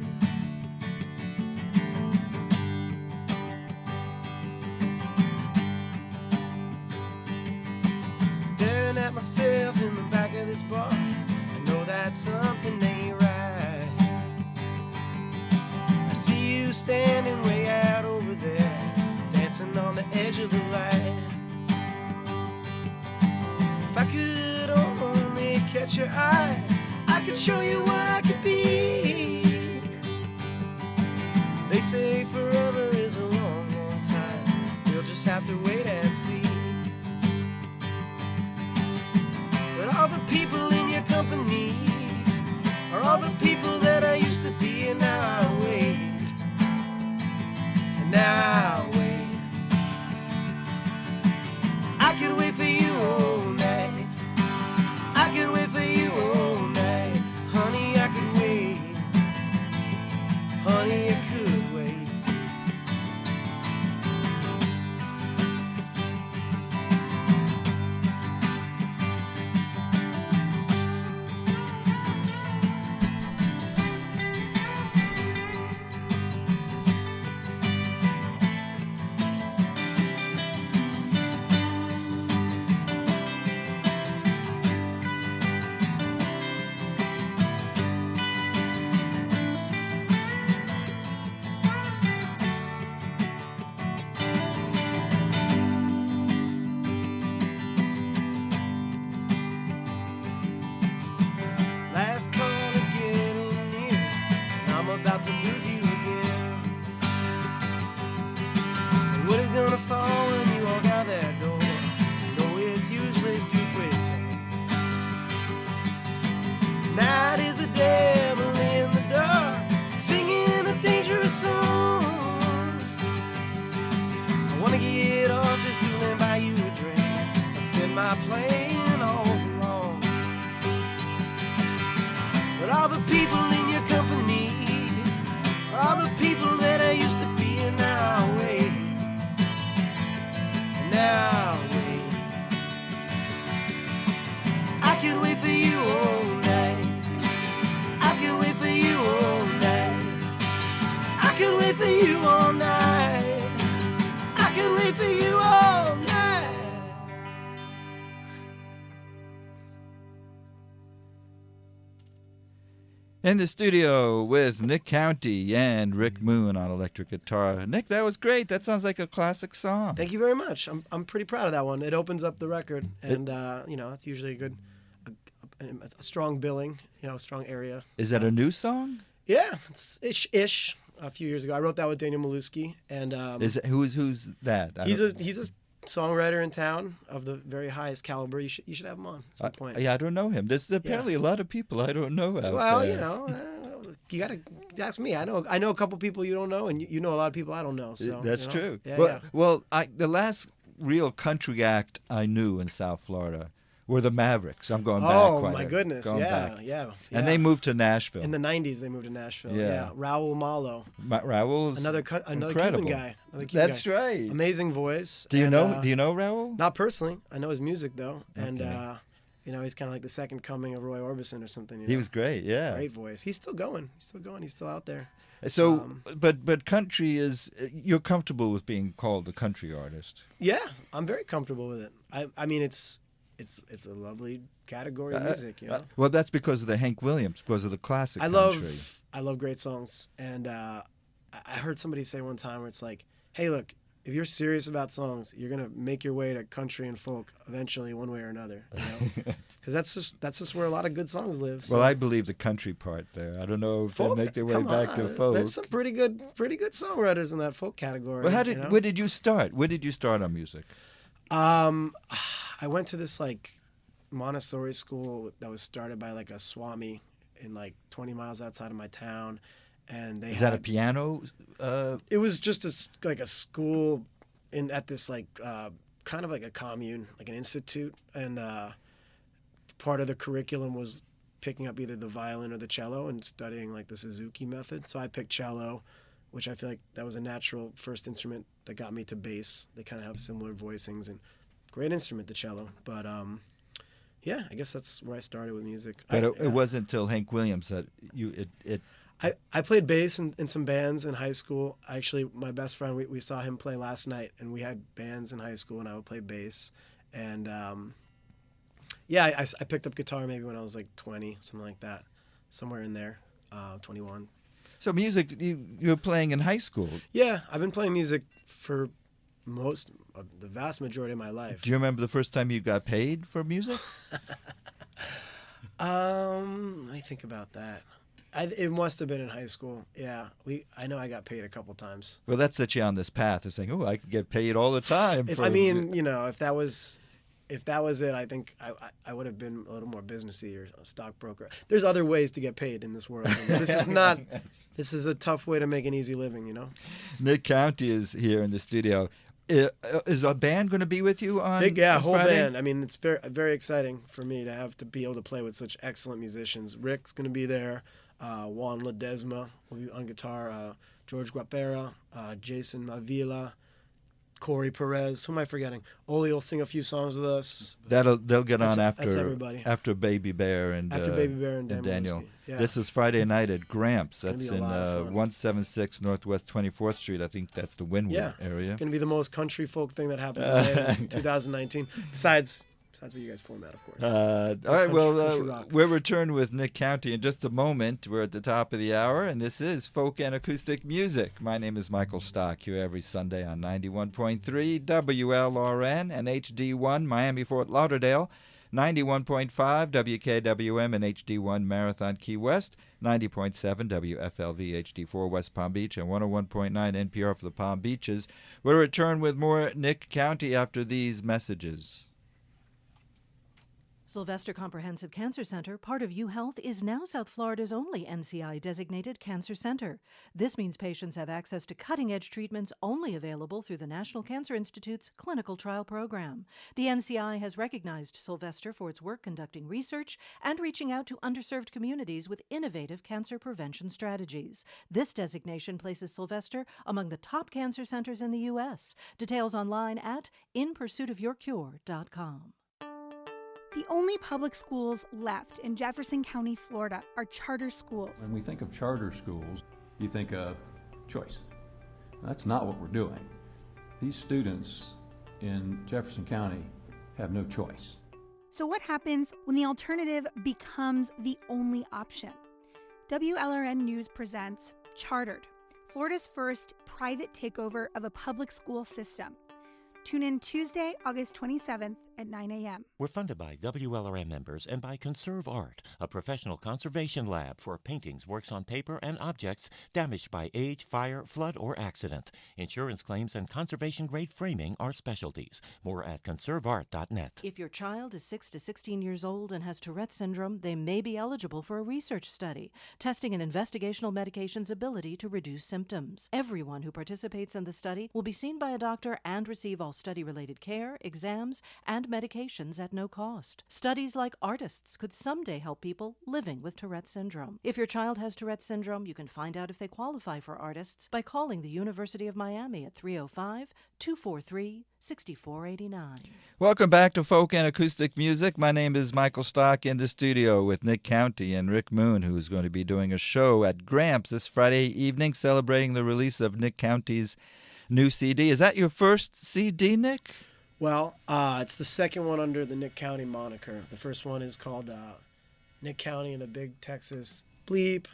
Staring at myself in the back of this bar, I know that something ain't right. I see you standing way out over there, dancing on the edge of the light. If I could only catch your eye, I could show you what I could be. They say forever is a long, long time. We'll just have to wait and see. But all the people in your company are all the people that I used to be, and now I wait. And now I wait. I could wait for you all night. I could wait for you all night. Honey, I could wait. Honey, I could wait. Last call is getting near, and I'm about to lose you again. And what is gonna fall when you walk out that door? No, it's useless to pretend. Night is a devil in the dark, singing a dangerous song. I wanna get off this stool and buy you a drink and spend my plane all along. But all the people in your company are all the people that I used to be, and now I wait. And now I wait. I could wait for you all night. I could wait for you all night. I could wait for you all night. In the studio with Nick County and Rick Moon on electric guitar. Nick, that was great. That sounds like a classic song. Thank you very much. I'm pretty proud of that one. It opens up the record, and it's usually a strong billing, a strong area. Is that a new song? Yeah, it's ish. A few years ago, I wrote that with Daniel Maluski, and Who's that? he's a songwriter in town of the very highest caliber. You should have him on at some point. Yeah, I don't know him. There's apparently a lot of people I don't know out Well, there. You gotta ask me. I know a couple people you don't know, and you know a lot of people I don't know. So That's true. Yeah, well, the last real country act I knew in South Florida were the Mavericks. I'm going back. Oh my goodness! Yeah. And they moved to Nashville. In the '90s, they moved to Nashville. Yeah. Yeah. Raul Malo, Raul's another incredible. Cuban guy. Another Cuban That's guy. right. Amazing voice. Do you and, know? Do you know Raul? Not personally. I know his music though, and Okay. he's kind of like the second coming of Roy Orbison or something. He was great. Yeah. Great voice. He's still going. He's still out there. So, but country is, you're comfortable with being called a country artist? Yeah, I'm very comfortable with it. I mean, it's a lovely category of music, Well, that's because of the Hank Williams, because of the classic I country. love great songs, and I heard somebody say one time where it's like, hey, look, if you're serious about songs, you're gonna make your way to country and folk eventually, one way or another, because that's just where a lot of good songs live. So. Well, I believe the country part there. I don't know if folk, they make their way come back on. to folk. There's some pretty good songwriters in that folk category. Well, where did you start? Where did you start on music? I went to this Montessori school that was started by a Swami in 20 miles outside of my town, and they Is that a piano? It was just a school at this kind of like a commune, like an institute, and part of the curriculum was picking up either the violin or the cello and studying the Suzuki method. So I picked cello, which I feel like that was a natural first instrument that got me to bass. They kind of have similar voicings and great instrument, the cello. But yeah, I guess that's where I started with music. But it wasn't until Hank Williams that I played bass in some bands in high school. Actually, my best friend, we saw him play last night, and we had bands in high school, and I would play bass. And I picked up guitar maybe when I was 20, something like that, somewhere in there, 21. So music, you were playing in high school. Yeah, I've been playing music for the vast majority of my life. Do you remember the first time you got paid for music? Let me think about that. It must have been in high school. Yeah, I know I got paid a couple times. Well, that set you on this path of saying, "Oh, I could get paid all the time." If that was it, I think I would have been a little more businessy or a stockbroker. There's other ways to get paid in this world. This is not. This is a tough way to make an easy living. Nick County is here in the studio. Is a band going to be with you on? Whole Friday? band. I mean, it's very, very exciting for me to be able to play with such excellent musicians. Rick's going to be there. Juan Ledesma will be on guitar. George Guapera, Jason Mavila, Corey Perez. Who am I forgetting? Oli will sing a few songs with us. They'll get on That's after everybody. After Baby Bear and Daniel. Yeah. This is Friday night at Gramps. gonna That's be a in lot of fun. 176 Northwest 24th Street. I think that's the Wynwood area. It's going to be the most country folk thing that happens in 2019. Besides what you guys format, of course. All right, country rock. we'll return with Nick County in just a moment. We're at the top of the hour, and this is Folk and Acoustic Music. My name is Michael Stock, here every Sunday on 91.3 WLRN and HD1 Miami-Fort Lauderdale, 91.5 WKWM and HD1 Marathon Key West, 90.7 WFLV HD4 West Palm Beach, and 101.9 NPR for the Palm Beaches. We'll return with more Nick County after these messages. Sylvester Comprehensive Cancer Center, part of UHealth, is now South Florida's only NCI-designated cancer center. This means patients have access to cutting-edge treatments only available through the National Cancer Institute's clinical trial program. The NCI has recognized Sylvester for its work conducting research and reaching out to underserved communities with innovative cancer prevention strategies. This designation places Sylvester among the top cancer centers in the U.S. Details online at inpursuitofyourcure.com. The only public schools left in Jefferson County, Florida, are charter schools. When we think of charter schools, you think of choice. That's not what we're doing. These students in Jefferson County have no choice. So what happens when the alternative becomes the only option? WLRN News presents Chartered, Florida's first private takeover of a public school system. Tune in Tuesday, August 27th at 9 a.m. We're funded by WLRN members and by Conserve Art, a professional conservation lab for paintings, works on paper, and objects damaged by age, fire, flood, or accident. Insurance claims and conservation-grade framing are specialties. More at conserveart.net. If your child is 6 to 16 years old and has Tourette syndrome, they may be eligible for a research study, testing an investigational medication's ability to reduce symptoms. Everyone who participates in the study will be seen by a doctor and receive all study-related care, exams, and medications at no cost. Studies like Artists could someday help people living with Tourette syndrome. If your child has Tourette syndrome, you can find out if they qualify for Artists by calling the University of Miami at 305-243-6489. Welcome back to Folk and Acoustic Music. My name is Michael Stock, in the studio with Nick County and Rick Moon, who's going to be doing a show at Gramps this Friday evening celebrating the release of Nick County's new CD. Is that your first CD, Nick? Well, it's the second one under the Nick County moniker. The first one is called Nick County and the Big Texas Bleep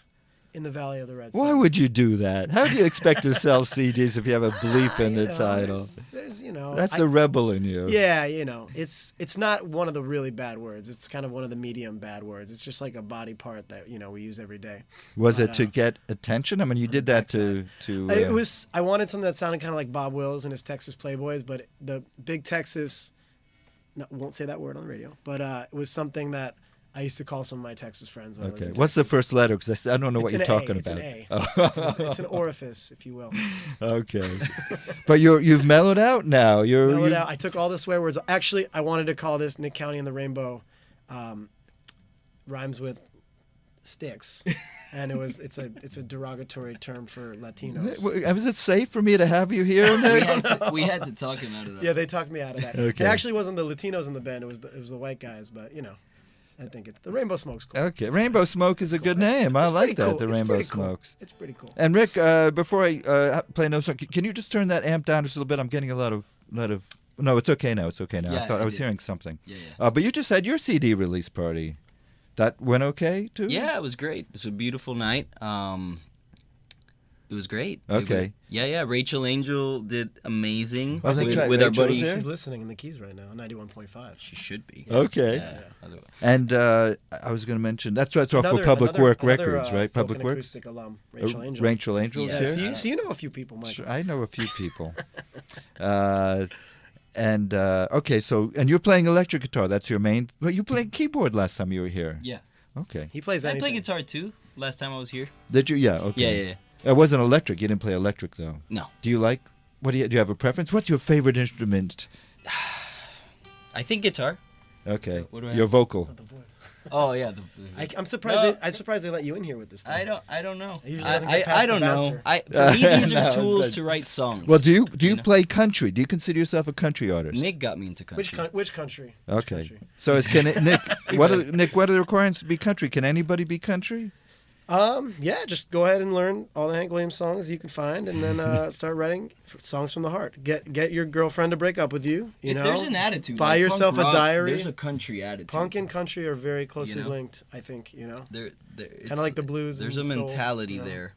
in the Valley of the Red Sun. Why would you do that? How do you expect to sell CDs if you have a bleep in the title? There's That's the rebel in you. Yeah, it's not one of the really bad words. It's kind of one of the medium bad words. It's just like a body part that we use every day. Was it to get attention? I mean, you did that to. It was. I wanted something that sounded kind of like Bob Wills and his Texas Playboys, but the Big Texas. No, won't say that word on the radio, but it was something that I used to call some of my Texas friends. When I lived in What's the Texas. first letter? Because I don't know what you're talking It's about. an A. Oh. It's an orifice, if you will. Okay, but you've mellowed out now. Mellowed out. I took all the swear words. Actually, I wanted to call this Nick County and the Rainbow. Rhymes with sticks, and it's a derogatory term for Latinos. Was it safe for me to have you here, Nick? we had to talk him out of that. Yeah, they talked me out of that. Okay. It actually wasn't the Latinos in the band. It was the white guys, but I think the Rainbow Smoke's cool. Okay, Rainbow Smoke is a good name. I like that. Cool. The It's Rainbow pretty cool. Smokes. It's pretty cool. And Rick, before I play another song, can you just turn that amp down just a little bit? I'm getting a lot of. No, it's okay now. It's okay now. Yeah, I thought I was did. hearing something. Yeah. But you just had your CD release party. That went okay too? Yeah, it was great. It was a beautiful night. It was great. Okay. Yeah. Rachel Angel did amazing Well, that's right. with our Rachel was buddy. there? She's listening in the Keys right now, 91.5. She should be. Okay. Yeah. And I was going to mention that's off for Public Work Records, right? Folk Public and Works. Acoustic alum, Rachel Angel. Rachel Angel is Yeah, here. so you know a few people, Michael. I know a few people. Okay, so and you're playing electric guitar. That's your main. Well, you played keyboard last time you were here. Yeah. Okay. He plays I anything. play guitar too. Last time I was here. Did you? Yeah. Okay. Yeah. It wasn't electric. You didn't play electric though. No. Do you like? Do you have a preference? What's your favorite instrument? I think guitar. Okay. What do I Your have? vocal. The voice. Oh yeah. I'm surprised. I'm surprised they let you in here with this thing. I don't know. He usually doesn't get past I don't the know. bouncer. For me, these No, are it's tools good. to write songs. Well, do you play country? Do you consider yourself a country artist? Nick got me into country. Which country? Okay. Which country? So Nick? What are the requirements to be country? Can anybody be country? Yeah, just go ahead and learn all the Hank Williams songs you can find, and then start writing songs from the heart. Get your girlfriend to break up with you. There's an attitude. Buy like yourself punk a rock, diary. There's a country attitude. Punk and country are very closely linked. I think Kind of like the blues. There's a and soul, mentality there.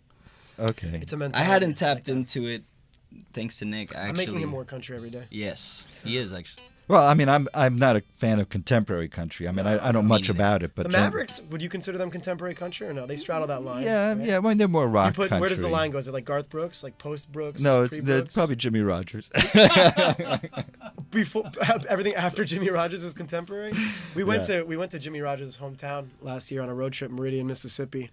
Okay. It's a mentality. I hadn't tapped like into it, thanks to Nick. Actually, I'm making him more country every day. Yes, he is actually. Well, I mean, I'm not a fan of contemporary country. I mean, I don't much about it. But The Mavericks, would you consider them contemporary country or no? They straddle that line. Yeah, right? yeah. Well, they're more rock country. Where does the line go? Is it like Garth Brooks, like post Brooks? No, it's pre-Brooks? probably Jimmy Rogers. Before everything after Jimmy Rogers is contemporary. We went to Jimmy Rogers' hometown last year on a road trip, Meridian, Mississippi.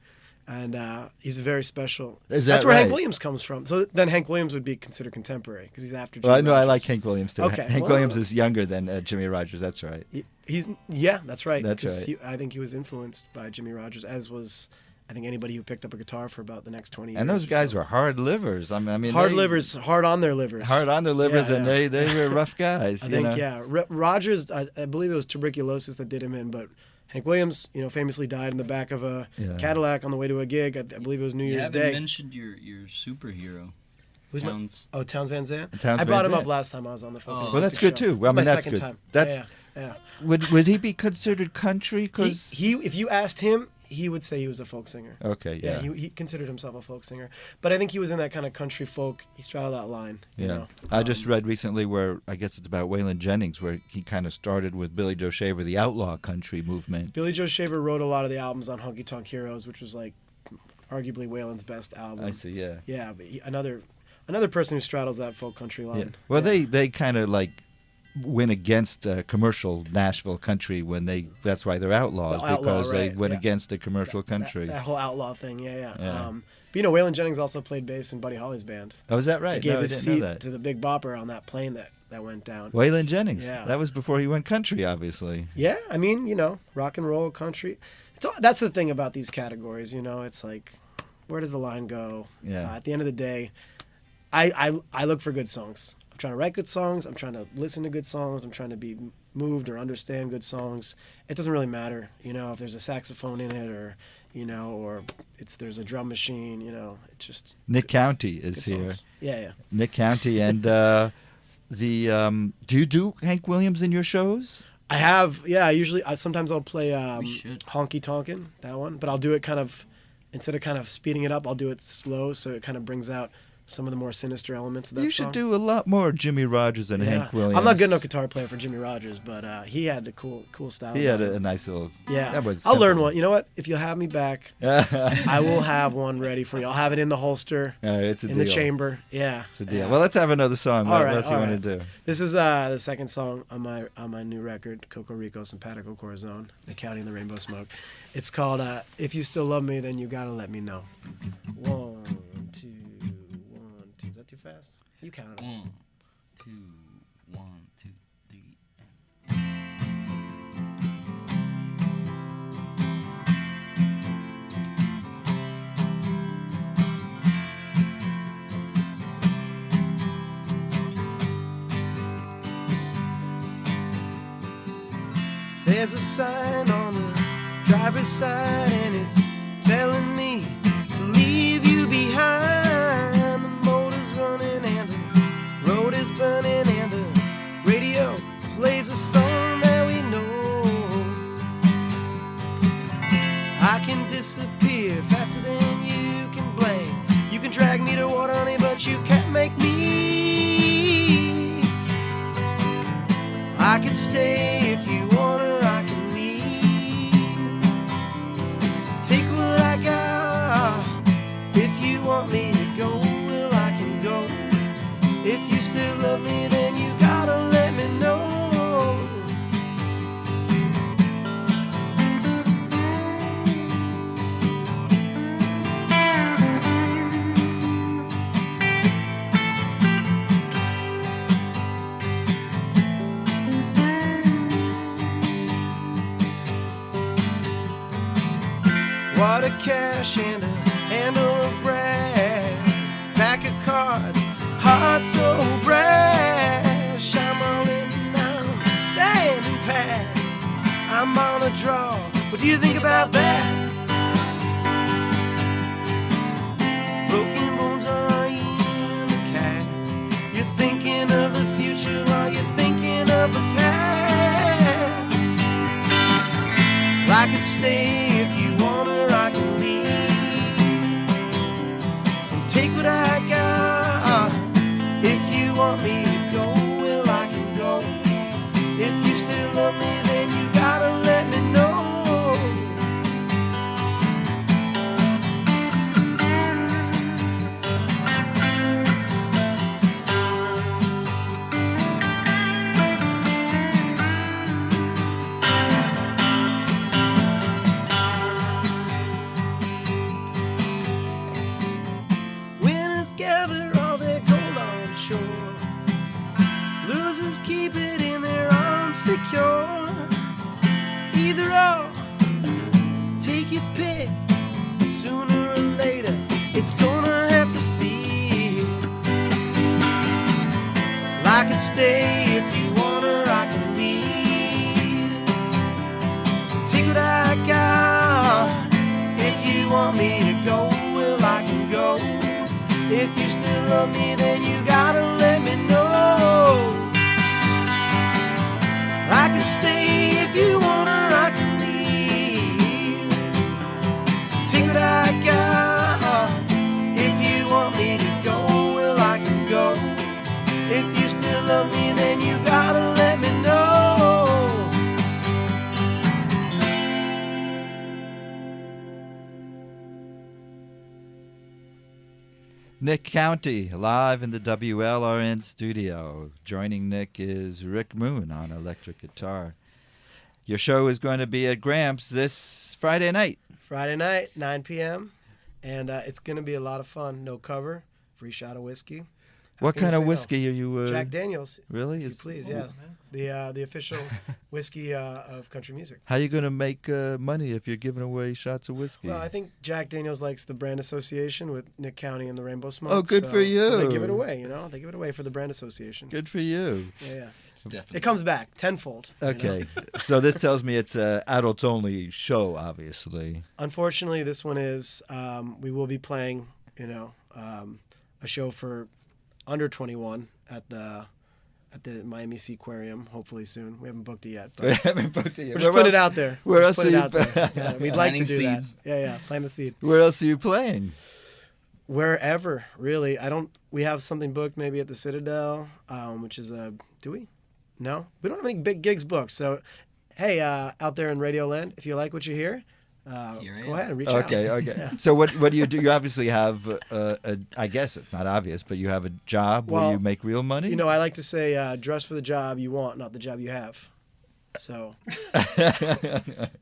And he's very special. That's where right? Hank Williams comes from. So then Hank Williams would be considered contemporary because he's after Jimmy Well, I know Rogers. I like Hank Williams too. Okay, Hank well, Williams is younger than Jimmy Rogers. That's right. That's right. That's 'cause right. I think he was influenced by Jimmy Rogers, as was I think anybody who picked up a guitar for about the next 20 years. And those guys were hard livers. I mean, livers, hard on their livers. Hard on their livers, Yeah, and yeah. they were rough guys. I think Rogers. I believe it was tuberculosis that did him in, but Hank Williams, famously died in the back of a Cadillac on the way to a gig. I believe it was New Year's Day. You haven't mentioned your superhero. Towns. Towns Van Zandt. Towns I brought Van him up Zandt. last time I was on the phone. Well, that's good too. Well, I mean, that's good. Time. That's yeah. would he be considered country? Because if you asked him, he would say he was a folk singer. Okay, yeah. He considered himself a folk singer, but I think he was in that kind of country folk. He straddled that line. Yeah. You know? I just read recently where, I guess it's about Waylon Jennings, where he kind of started with Billy Joe Shaver, the outlaw country movement. Billy Joe Shaver wrote a lot of the albums on Honky Tonk Heroes, which was like arguably Waylon's best album. I see, yeah. Yeah, but another person who straddles that folk country line. Yeah. Well, they kind of like went against commercial Nashville country that's why they're outlaws, because they went against the commercial country. That whole outlaw thing, yeah. Yeah. But you know, Waylon Jennings also played bass in Buddy Holly's band. Oh, is that right? He gave No, I his didn't know seat that. to the Big Bopper on that plane that went down. Waylon Jennings. Yeah. That was before he went country, obviously. Yeah, I mean, you know, rock and roll, country. That's the thing about these categories, you know. It's like, where does the line go? Yeah. At the end of the day, I look for good songs. I'm trying to write good songs. I'm trying to listen to good songs. I'm trying to be moved or understand good songs. It doesn't really matter, you know, if there's a saxophone in it or, you know, or there's a drum machine, you know. It's just Nick County is good here. songs. Yeah. Nick County, and do you do Hank Williams in your shows? I have, yeah. Sometimes I'll play Honky Tonkin', that one, but I'll do it kind of, instead of kind of speeding it up, I'll do it slow, so it kind of brings out some of the more sinister elements of that You song. should do a lot more Jimmy Rogers and Hank Williams. I'm not good enough guitar player for Jimmy Rogers, but he had a cool style. He had a nice little. Yeah, that was I'll learn simple. one. You know what? If you'll have me back, I will have one ready for you. I'll have it in the holster, it's a in deal. the chamber. Yeah, It's a deal. Well, let's have another song. All What right, else you want to do? This is the second song on my new record, Coco Rico Simpatico Corazon, The County and the Rainbow Smoke. It's called If You Still Love Me, Then You Gotta Let Me Know. 1, 2, 1, 2. Is that too fast? You count it. 1, 2, 1, 2, 3. There's a sign on the driver's side and it's telling me to leave you behind. The motor's running and the road is burning and the radio plays a song that we know. I can disappear faster than you can blame. You can drag me to water, honey, but you can't make me. I could stay if you want to. Want me to go, well I can go. If you still love me, then you gotta let me know. What a cash and a handle of brass, pack of cards, heart so brash. I'm all in now, standing pat. I'm on a draw. What do you think about that? Broken bones are in the cat. You're thinking of the future while you're thinking of the past. I could stay if you want, or I can leave. Take what I got. If you want me to go, well I can go. If you still love me, then you gotta let me know. Gather all their gold on shore. Losers keep it in their arms secure. Either or, take your pick. Sooner or later, it's gonna have to steal. I could stay if you want, or I can leave. Take what I got. If you want me to go, well I can go. If you still love me, then you gotta let me know. I can stay if you want, or I can leave. love me, then you gotta let me know. Nick County, live in the WLRN studio. Joining Nick is Rick Moon on electric guitar. Your show is going to be at Gramps this Friday night. Friday night, 9 p.m. And it's going to be a lot of fun. No cover, free shot of whiskey. What kind of whiskey are you? Jack Daniels. Really? If you please, yeah. The official whiskey of country music. How are you going to make money if you're giving away shots of whiskey? Well, I think Jack Daniels likes the brand association with Nick County and the Rainbow Smoke. Oh, good for you. So they give it away, They give it away for the brand association. Good for you. Yeah. It comes back tenfold. Okay. So this tells me it's an adults-only show, obviously. Unfortunately, this one is, we will be playing, a show for under 21 at the Miami Seaquarium, hopefully soon. We haven't booked it yet. We haven't booked it yet. We're just putting it out there. Where else are you? Yeah, we'd like to do seeds. that. Yeah, plant the seed. Where else are you playing? Wherever, really. We have something booked maybe at the Citadel, which is do we? No? We don't have any big gigs booked. So, hey, out there in Radio Land, if you like what you hear, go ahead and reach out. Okay. Yeah. So what do you do? You obviously have, I guess it's not obvious, but you have a job where you make real money? I like to say, dress for the job you want, not the job you have. So,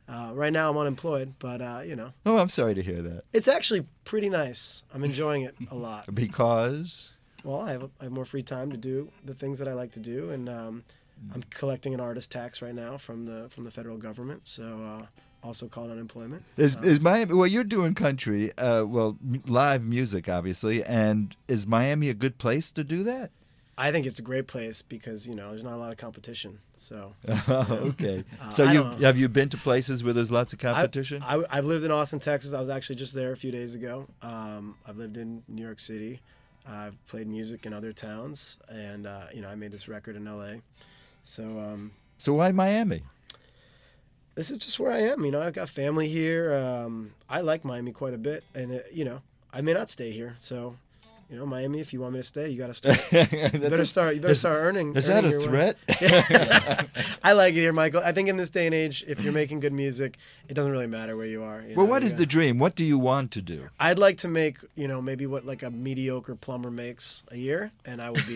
right now I'm unemployed, but, Oh, I'm sorry to hear that. It's actually pretty nice. I'm enjoying it a lot. Because? Well, I have more free time to do the things that I like to do, and I'm collecting an artist tax right now from the federal government, so also called unemployment. Is Miami? Well, you're doing country, live music, obviously, and is Miami a good place to do that? I think it's a great place because there's not a lot of competition. So. Okay. So have you been to places where there's lots of competition? I've lived in Austin, Texas. I was actually just there a few days ago. I've lived in New York City. I've played music in other towns, and I made this record in LA. So. So why Miami? This is just where I am. I've got family here. I like Miami quite a bit, and I may not stay here. So, Miami, if you want me to stay, you got to stay. You better start earning. Is that a threat? I like it here, Michael. I think in this day and age, if you're making good music, it doesn't really matter where you are. Well, what is the dream? What do you want to do? I'd like to make, maybe what like a mediocre plumber makes a year, and I would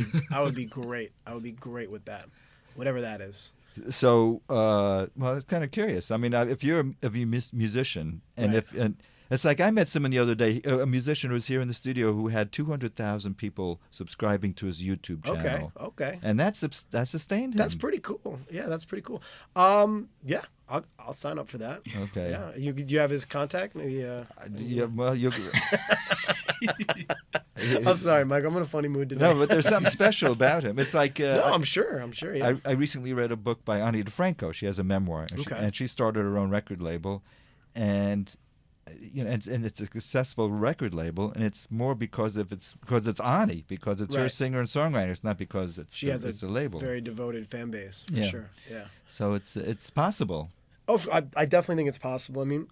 be great. I would be great with that, whatever that is. So, it's kind of curious. I mean, if you're a musician, and right. It's like I met someone the other day, a musician who was here in the studio who had 200,000 people subscribing to his YouTube channel. Okay. And that sustained him. That's pretty cool. Yeah, that's pretty cool. Yeah, I'll sign up for that. Okay. Yeah, you have his contact? Maybe. Yeah. Well, you'll. I'm sorry, Mike. I'm in a funny mood today. No, but there's something special about him. It's like. No, I'm sure. Yeah. I recently read a book by Ani DeFranco. She has a memoir, and she started her own record label, and. And it's a successful record label, and it's more because it's Ani, because it's her singer and songwriter. It's not because it's a label. Very devoted fan base, for sure. Yeah. So it's possible. Oh, I definitely think it's possible. I mean,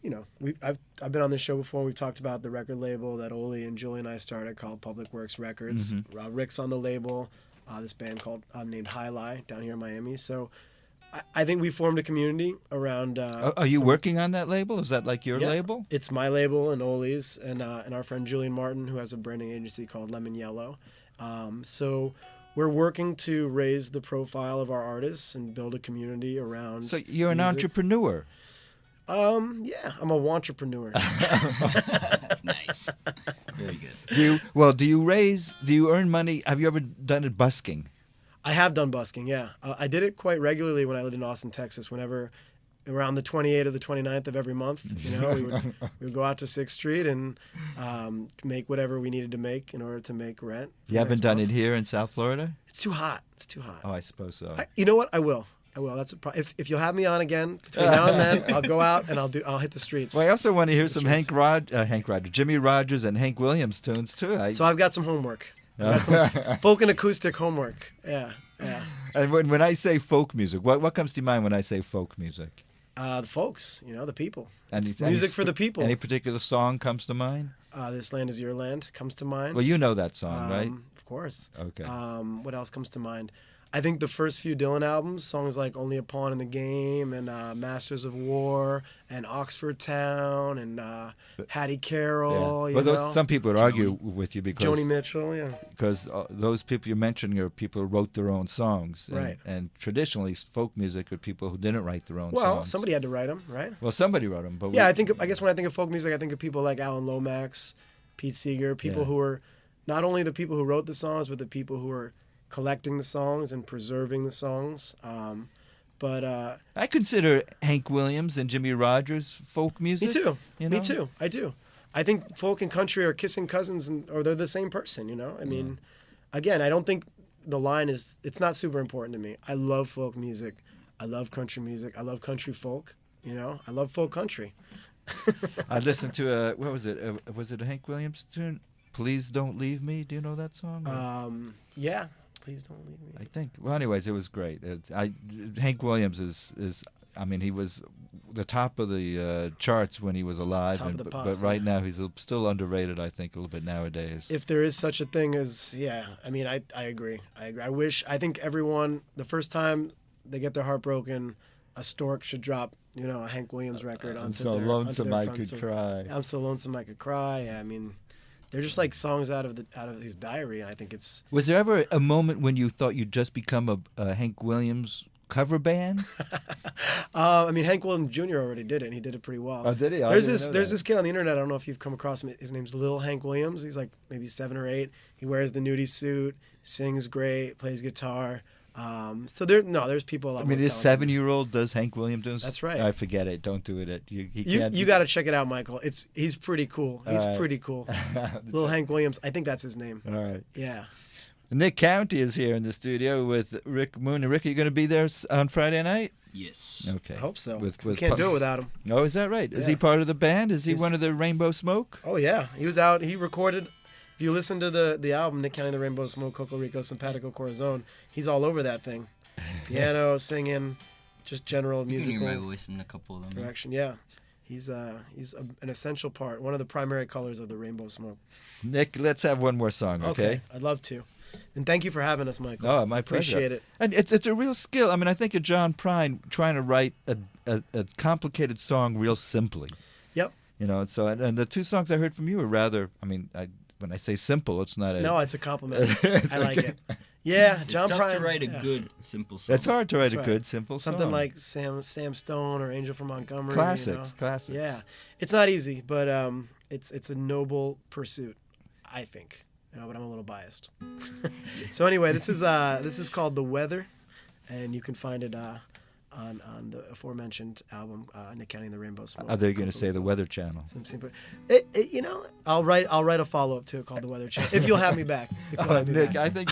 I've been on this show before. We've talked about the record label that Oli and Julie and I started called Public Works Records. Mm-hmm. Rick's on the label. This band called named High Lie down here in Miami. So. I think we formed a community around. Are you working on that label? Is that like your label? It's my label and Oli's, and our friend Julian Martin, who has a branding agency called Lemon Yellow. So we're working to raise the profile of our artists and build a community around. So you're an entrepreneur. Yeah, I'm a wantrepreneur. Nice. Very good. Do you earn money? Have you ever done it busking? I have done busking, yeah. I did it quite regularly when I lived in Austin, Texas. Whenever, around the 28th or the 29th of every month, we would go out to 6th Street and make whatever we needed to make in order to make rent. You haven't done it here in South Florida? It's too hot. Oh, I suppose so. You know what? I will. That's if you'll have me on again between now and then, I'll go out and I'll hit the streets. Well, I also want to hear some Jimmy Rogers, and Hank Williams tunes too. So I've got some homework. I've got some folk and acoustic homework. Yeah. And when I say folk music, what comes to mind when I say folk music? The folks, the people. It's music for the people. Any particular song comes to mind? This Land Is Your Land comes to mind. Well, you know that song, right? Of course. Okay. What else comes to mind? I think the first few Dylan albums, songs like Only a Pawn in the Game and Masters of War and Oxford Town and Hattie Carroll. Well, you know? some people would argue with you because Joni Mitchell, yeah. Because those people you mentioned are people who wrote their own songs. And, Right. And traditionally, folk music are people who didn't write their own songs. Well, somebody had to write them, right? Well, somebody wrote them. But Yeah, I guess when I think of folk music, I think of people like Alan Lomax, Pete Seeger, people who are not only the people who wrote the songs, but the people who are collecting the songs and preserving the songs. But I consider Hank Williams and Jimmy Rogers folk music. me too. You know? Me too. I do. I think folk and country are kissing cousins, or they're the same person. You know. I mean, again, I don't think the line is. It's not super important to me. I love folk music. I love country music. I love country folk. You know. I love folk country. I listened to what was it? Was it a Hank Williams tune? Please Don't Leave Me. Do you know that song? Yeah. Please Don't Leave Me. I think. Well, anyways, it was great. Hank Williams is. I mean, he was the top of the charts when he was alive, Top of the pops, but right now he's still underrated. I think a little bit nowadays. If there is such a thing as, I mean, I agree. I think everyone, the first time they get their heart broken, a stork should drop, a Hank Williams record onto I'm so their, lonesome onto their I front could door. cry. I'm so lonesome I could cry. I mean, they're just like songs out of his diary, and I think it's. Was there ever a moment when you thought you'd just become a Hank Williams cover band? I mean, Hank Williams Jr. already did it, and he did it pretty well. Oh, did he? There's this kid on the internet. I don't know if you've come across him. His name's Lil Hank Williams. He's like maybe 7 or 8. He wears the nudie suit, sings great, plays guitar. So there's people a lot. I mean, more this talented. 7-year-old does Hank Williams. That's right. I forget it. Don't do it. You got to check it out, Michael. He's pretty cool. He's pretty cool. Lil Hank Williams. I think that's his name. All right. Yeah. Nick County is here in the studio with Rick Moon. And Rick, are you going to be there on Friday night? Yes. Okay. I hope so. We Can't do it without him. Oh, is that right? Is Yeah. he part of the band? Is he one of the Rainbow Smoke? Oh yeah, he was out. He recorded. If you listen to the album, Nick County, the Rainbow Smoke, Coco Rico, Simpatico Corazon, he's all over that thing. Piano, singing, just general You can musical hear my voice in a couple of them. direction. Yeah, he's an essential part, one of the primary colors of the Rainbow Smoke. Nick, let's have one more song, okay? I'd love to. And thank you for having us, Michael. Oh, my pleasure. Appreciate it. And it's a real skill. I mean, I think of John Prine trying to write a complicated song real simply. Yep. So and the 2 songs I heard from you were rather. I mean, when I say simple, it's not a. No, it's a compliment. It's I like okay. it. Yeah, John It's tough Prine. to write a yeah. good, simple song. It's hard to write That's a right. good, simple Something song. like Sam Stone or Angel from Montgomery. Classics. Yeah, it's not easy, but it's a noble pursuit, I think. But I'm a little biased. So anyway, this is called The Weather, and you can find it on the aforementioned album, Nick County and the Rainbow Smoke. Are they going to say the Weather Channel? I'll write a follow up to it called The Weather Channel if you'll have me back. If you'll have me Nick, back. I think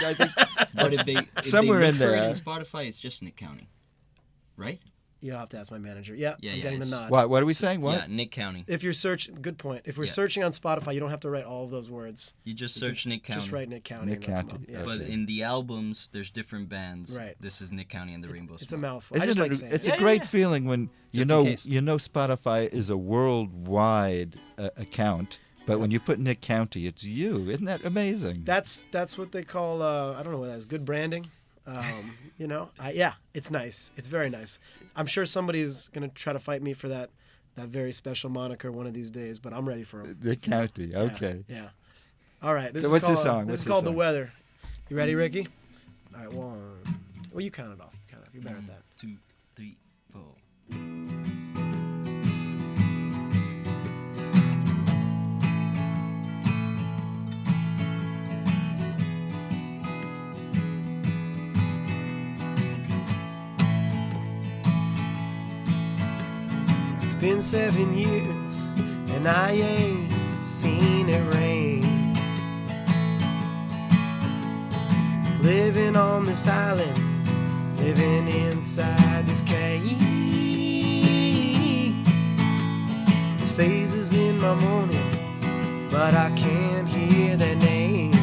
But if they somewhere look in for there. it in Spotify, it's just Nick County, right? You'll have to ask my manager. Yeah, Yeah, I'm yeah, getting the it's- nod. What are we saying? What? Yeah, Nick County. If you're good point. If we're Yeah. searching on Spotify, you don't have to write all of those words. You just You can search Nick County. Just write Nick County. Nick and it'll come County, up. Yeah. But Okay. in the albums, there's different bands. Right. This is Nick County and the Rainbow Smoke. It's a mouthful. I Isn't just it? like saying It's it. a great feeling when you Just in case. Spotify is a worldwide account, but when you put Nick County, it's you. Isn't that amazing? That's what they call I don't know what that is. Good branding. It's nice. It's very nice. I'm sure somebody's gonna try to fight me for that very special moniker one of these days, but I'm ready for them. Nick County. Okay. Yeah. All right. So what's this song? This What's is this called song? The Weather. You ready, Ricky? All right. 1. Well, you count it off. You're better at that. 2, 3, 4. It's been 7 years and I ain't seen it rain. Living on this island, living inside this cave. There's phases in my morning, but I can't hear their names.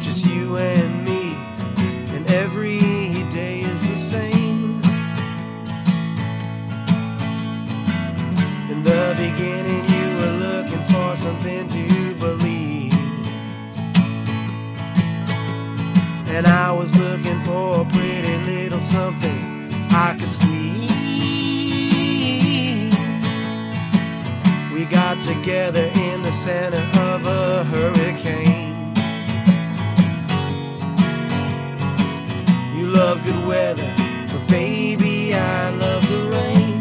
Just you and me, and every day is the same. In the beginning you were looking for something to believe. and I was looking for a pretty little something I could squeeze. We got together in the center of a hurricane. You love good weather, but baby, I love the rain.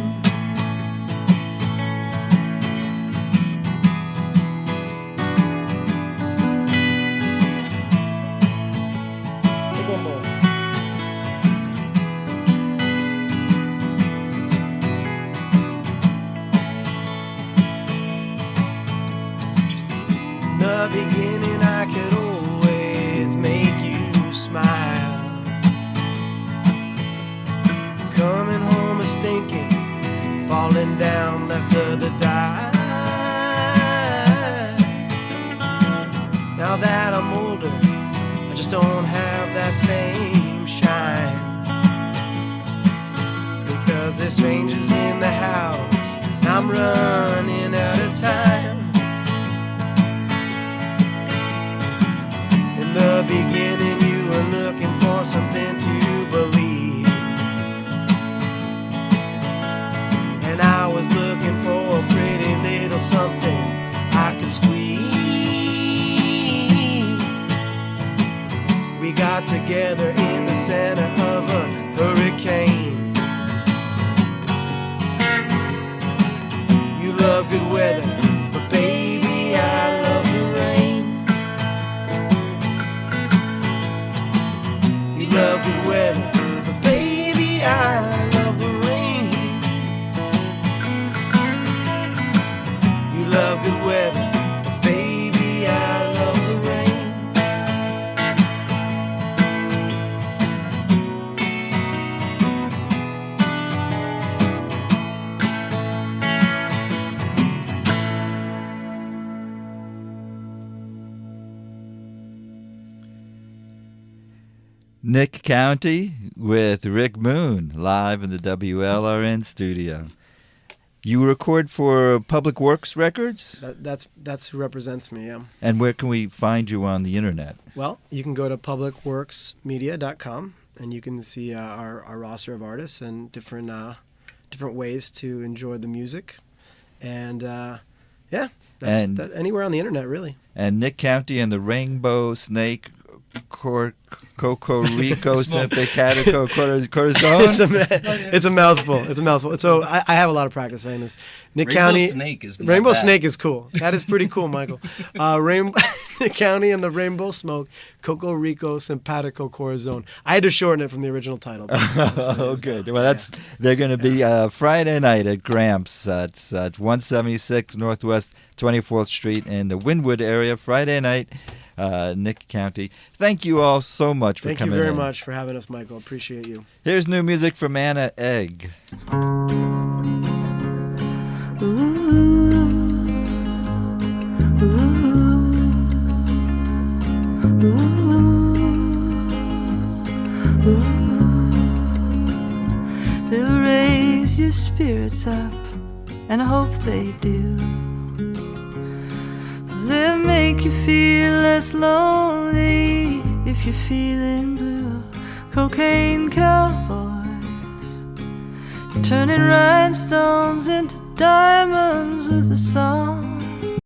In the beginning, I could always make you smile. Coming home is thinking, falling down left her to die. Now that I'm older, I just don't have that same shine. Because there's strangers in the house, I'm running out of time. In the beginning, you were looking for something to believe, and I was looking for a pretty little something I could squeeze. We got together in the center of a hurricane. You love good weather, but baby, I love the rain. You love good weather, but baby, I love the rain. You love good weather, but baby, I love the rain. Nick County with Rick Moon live in the WLRN studio. You record for Public Works Records? That's who represents me, yeah. And where can we find you on the internet? Well, you can go to publicworksmedia.com and you can see our roster of artists and different ways to enjoy the music. And anywhere on the internet, really. And Nick County and the Rainbow Snake Cocorico Simpatico Corazon. It's a mouthful. It's a mouthful. So I have a lot of practice saying this. Nick County. Rainbow Snake is cool. That is pretty cool, Michael. Nick County and the Rainbow Smoke Cocorico Simpatico Corazon. I had to shorten it from the original title. Oh, good. Well, they're going to be Friday night at Gramps. It's at 176 Northwest 24th Street in the Wynwood area. Friday night. Nick County. Thank you all so much for coming in. Thank you very much for having us, Michael. Appreciate you. Here's new music from Anna Egg. They'll raise your spirits up, and I hope they do. They'll make you feel less lonely if you're feeling blue. Cocaine cowboys, turning rhinestones into diamonds with a song.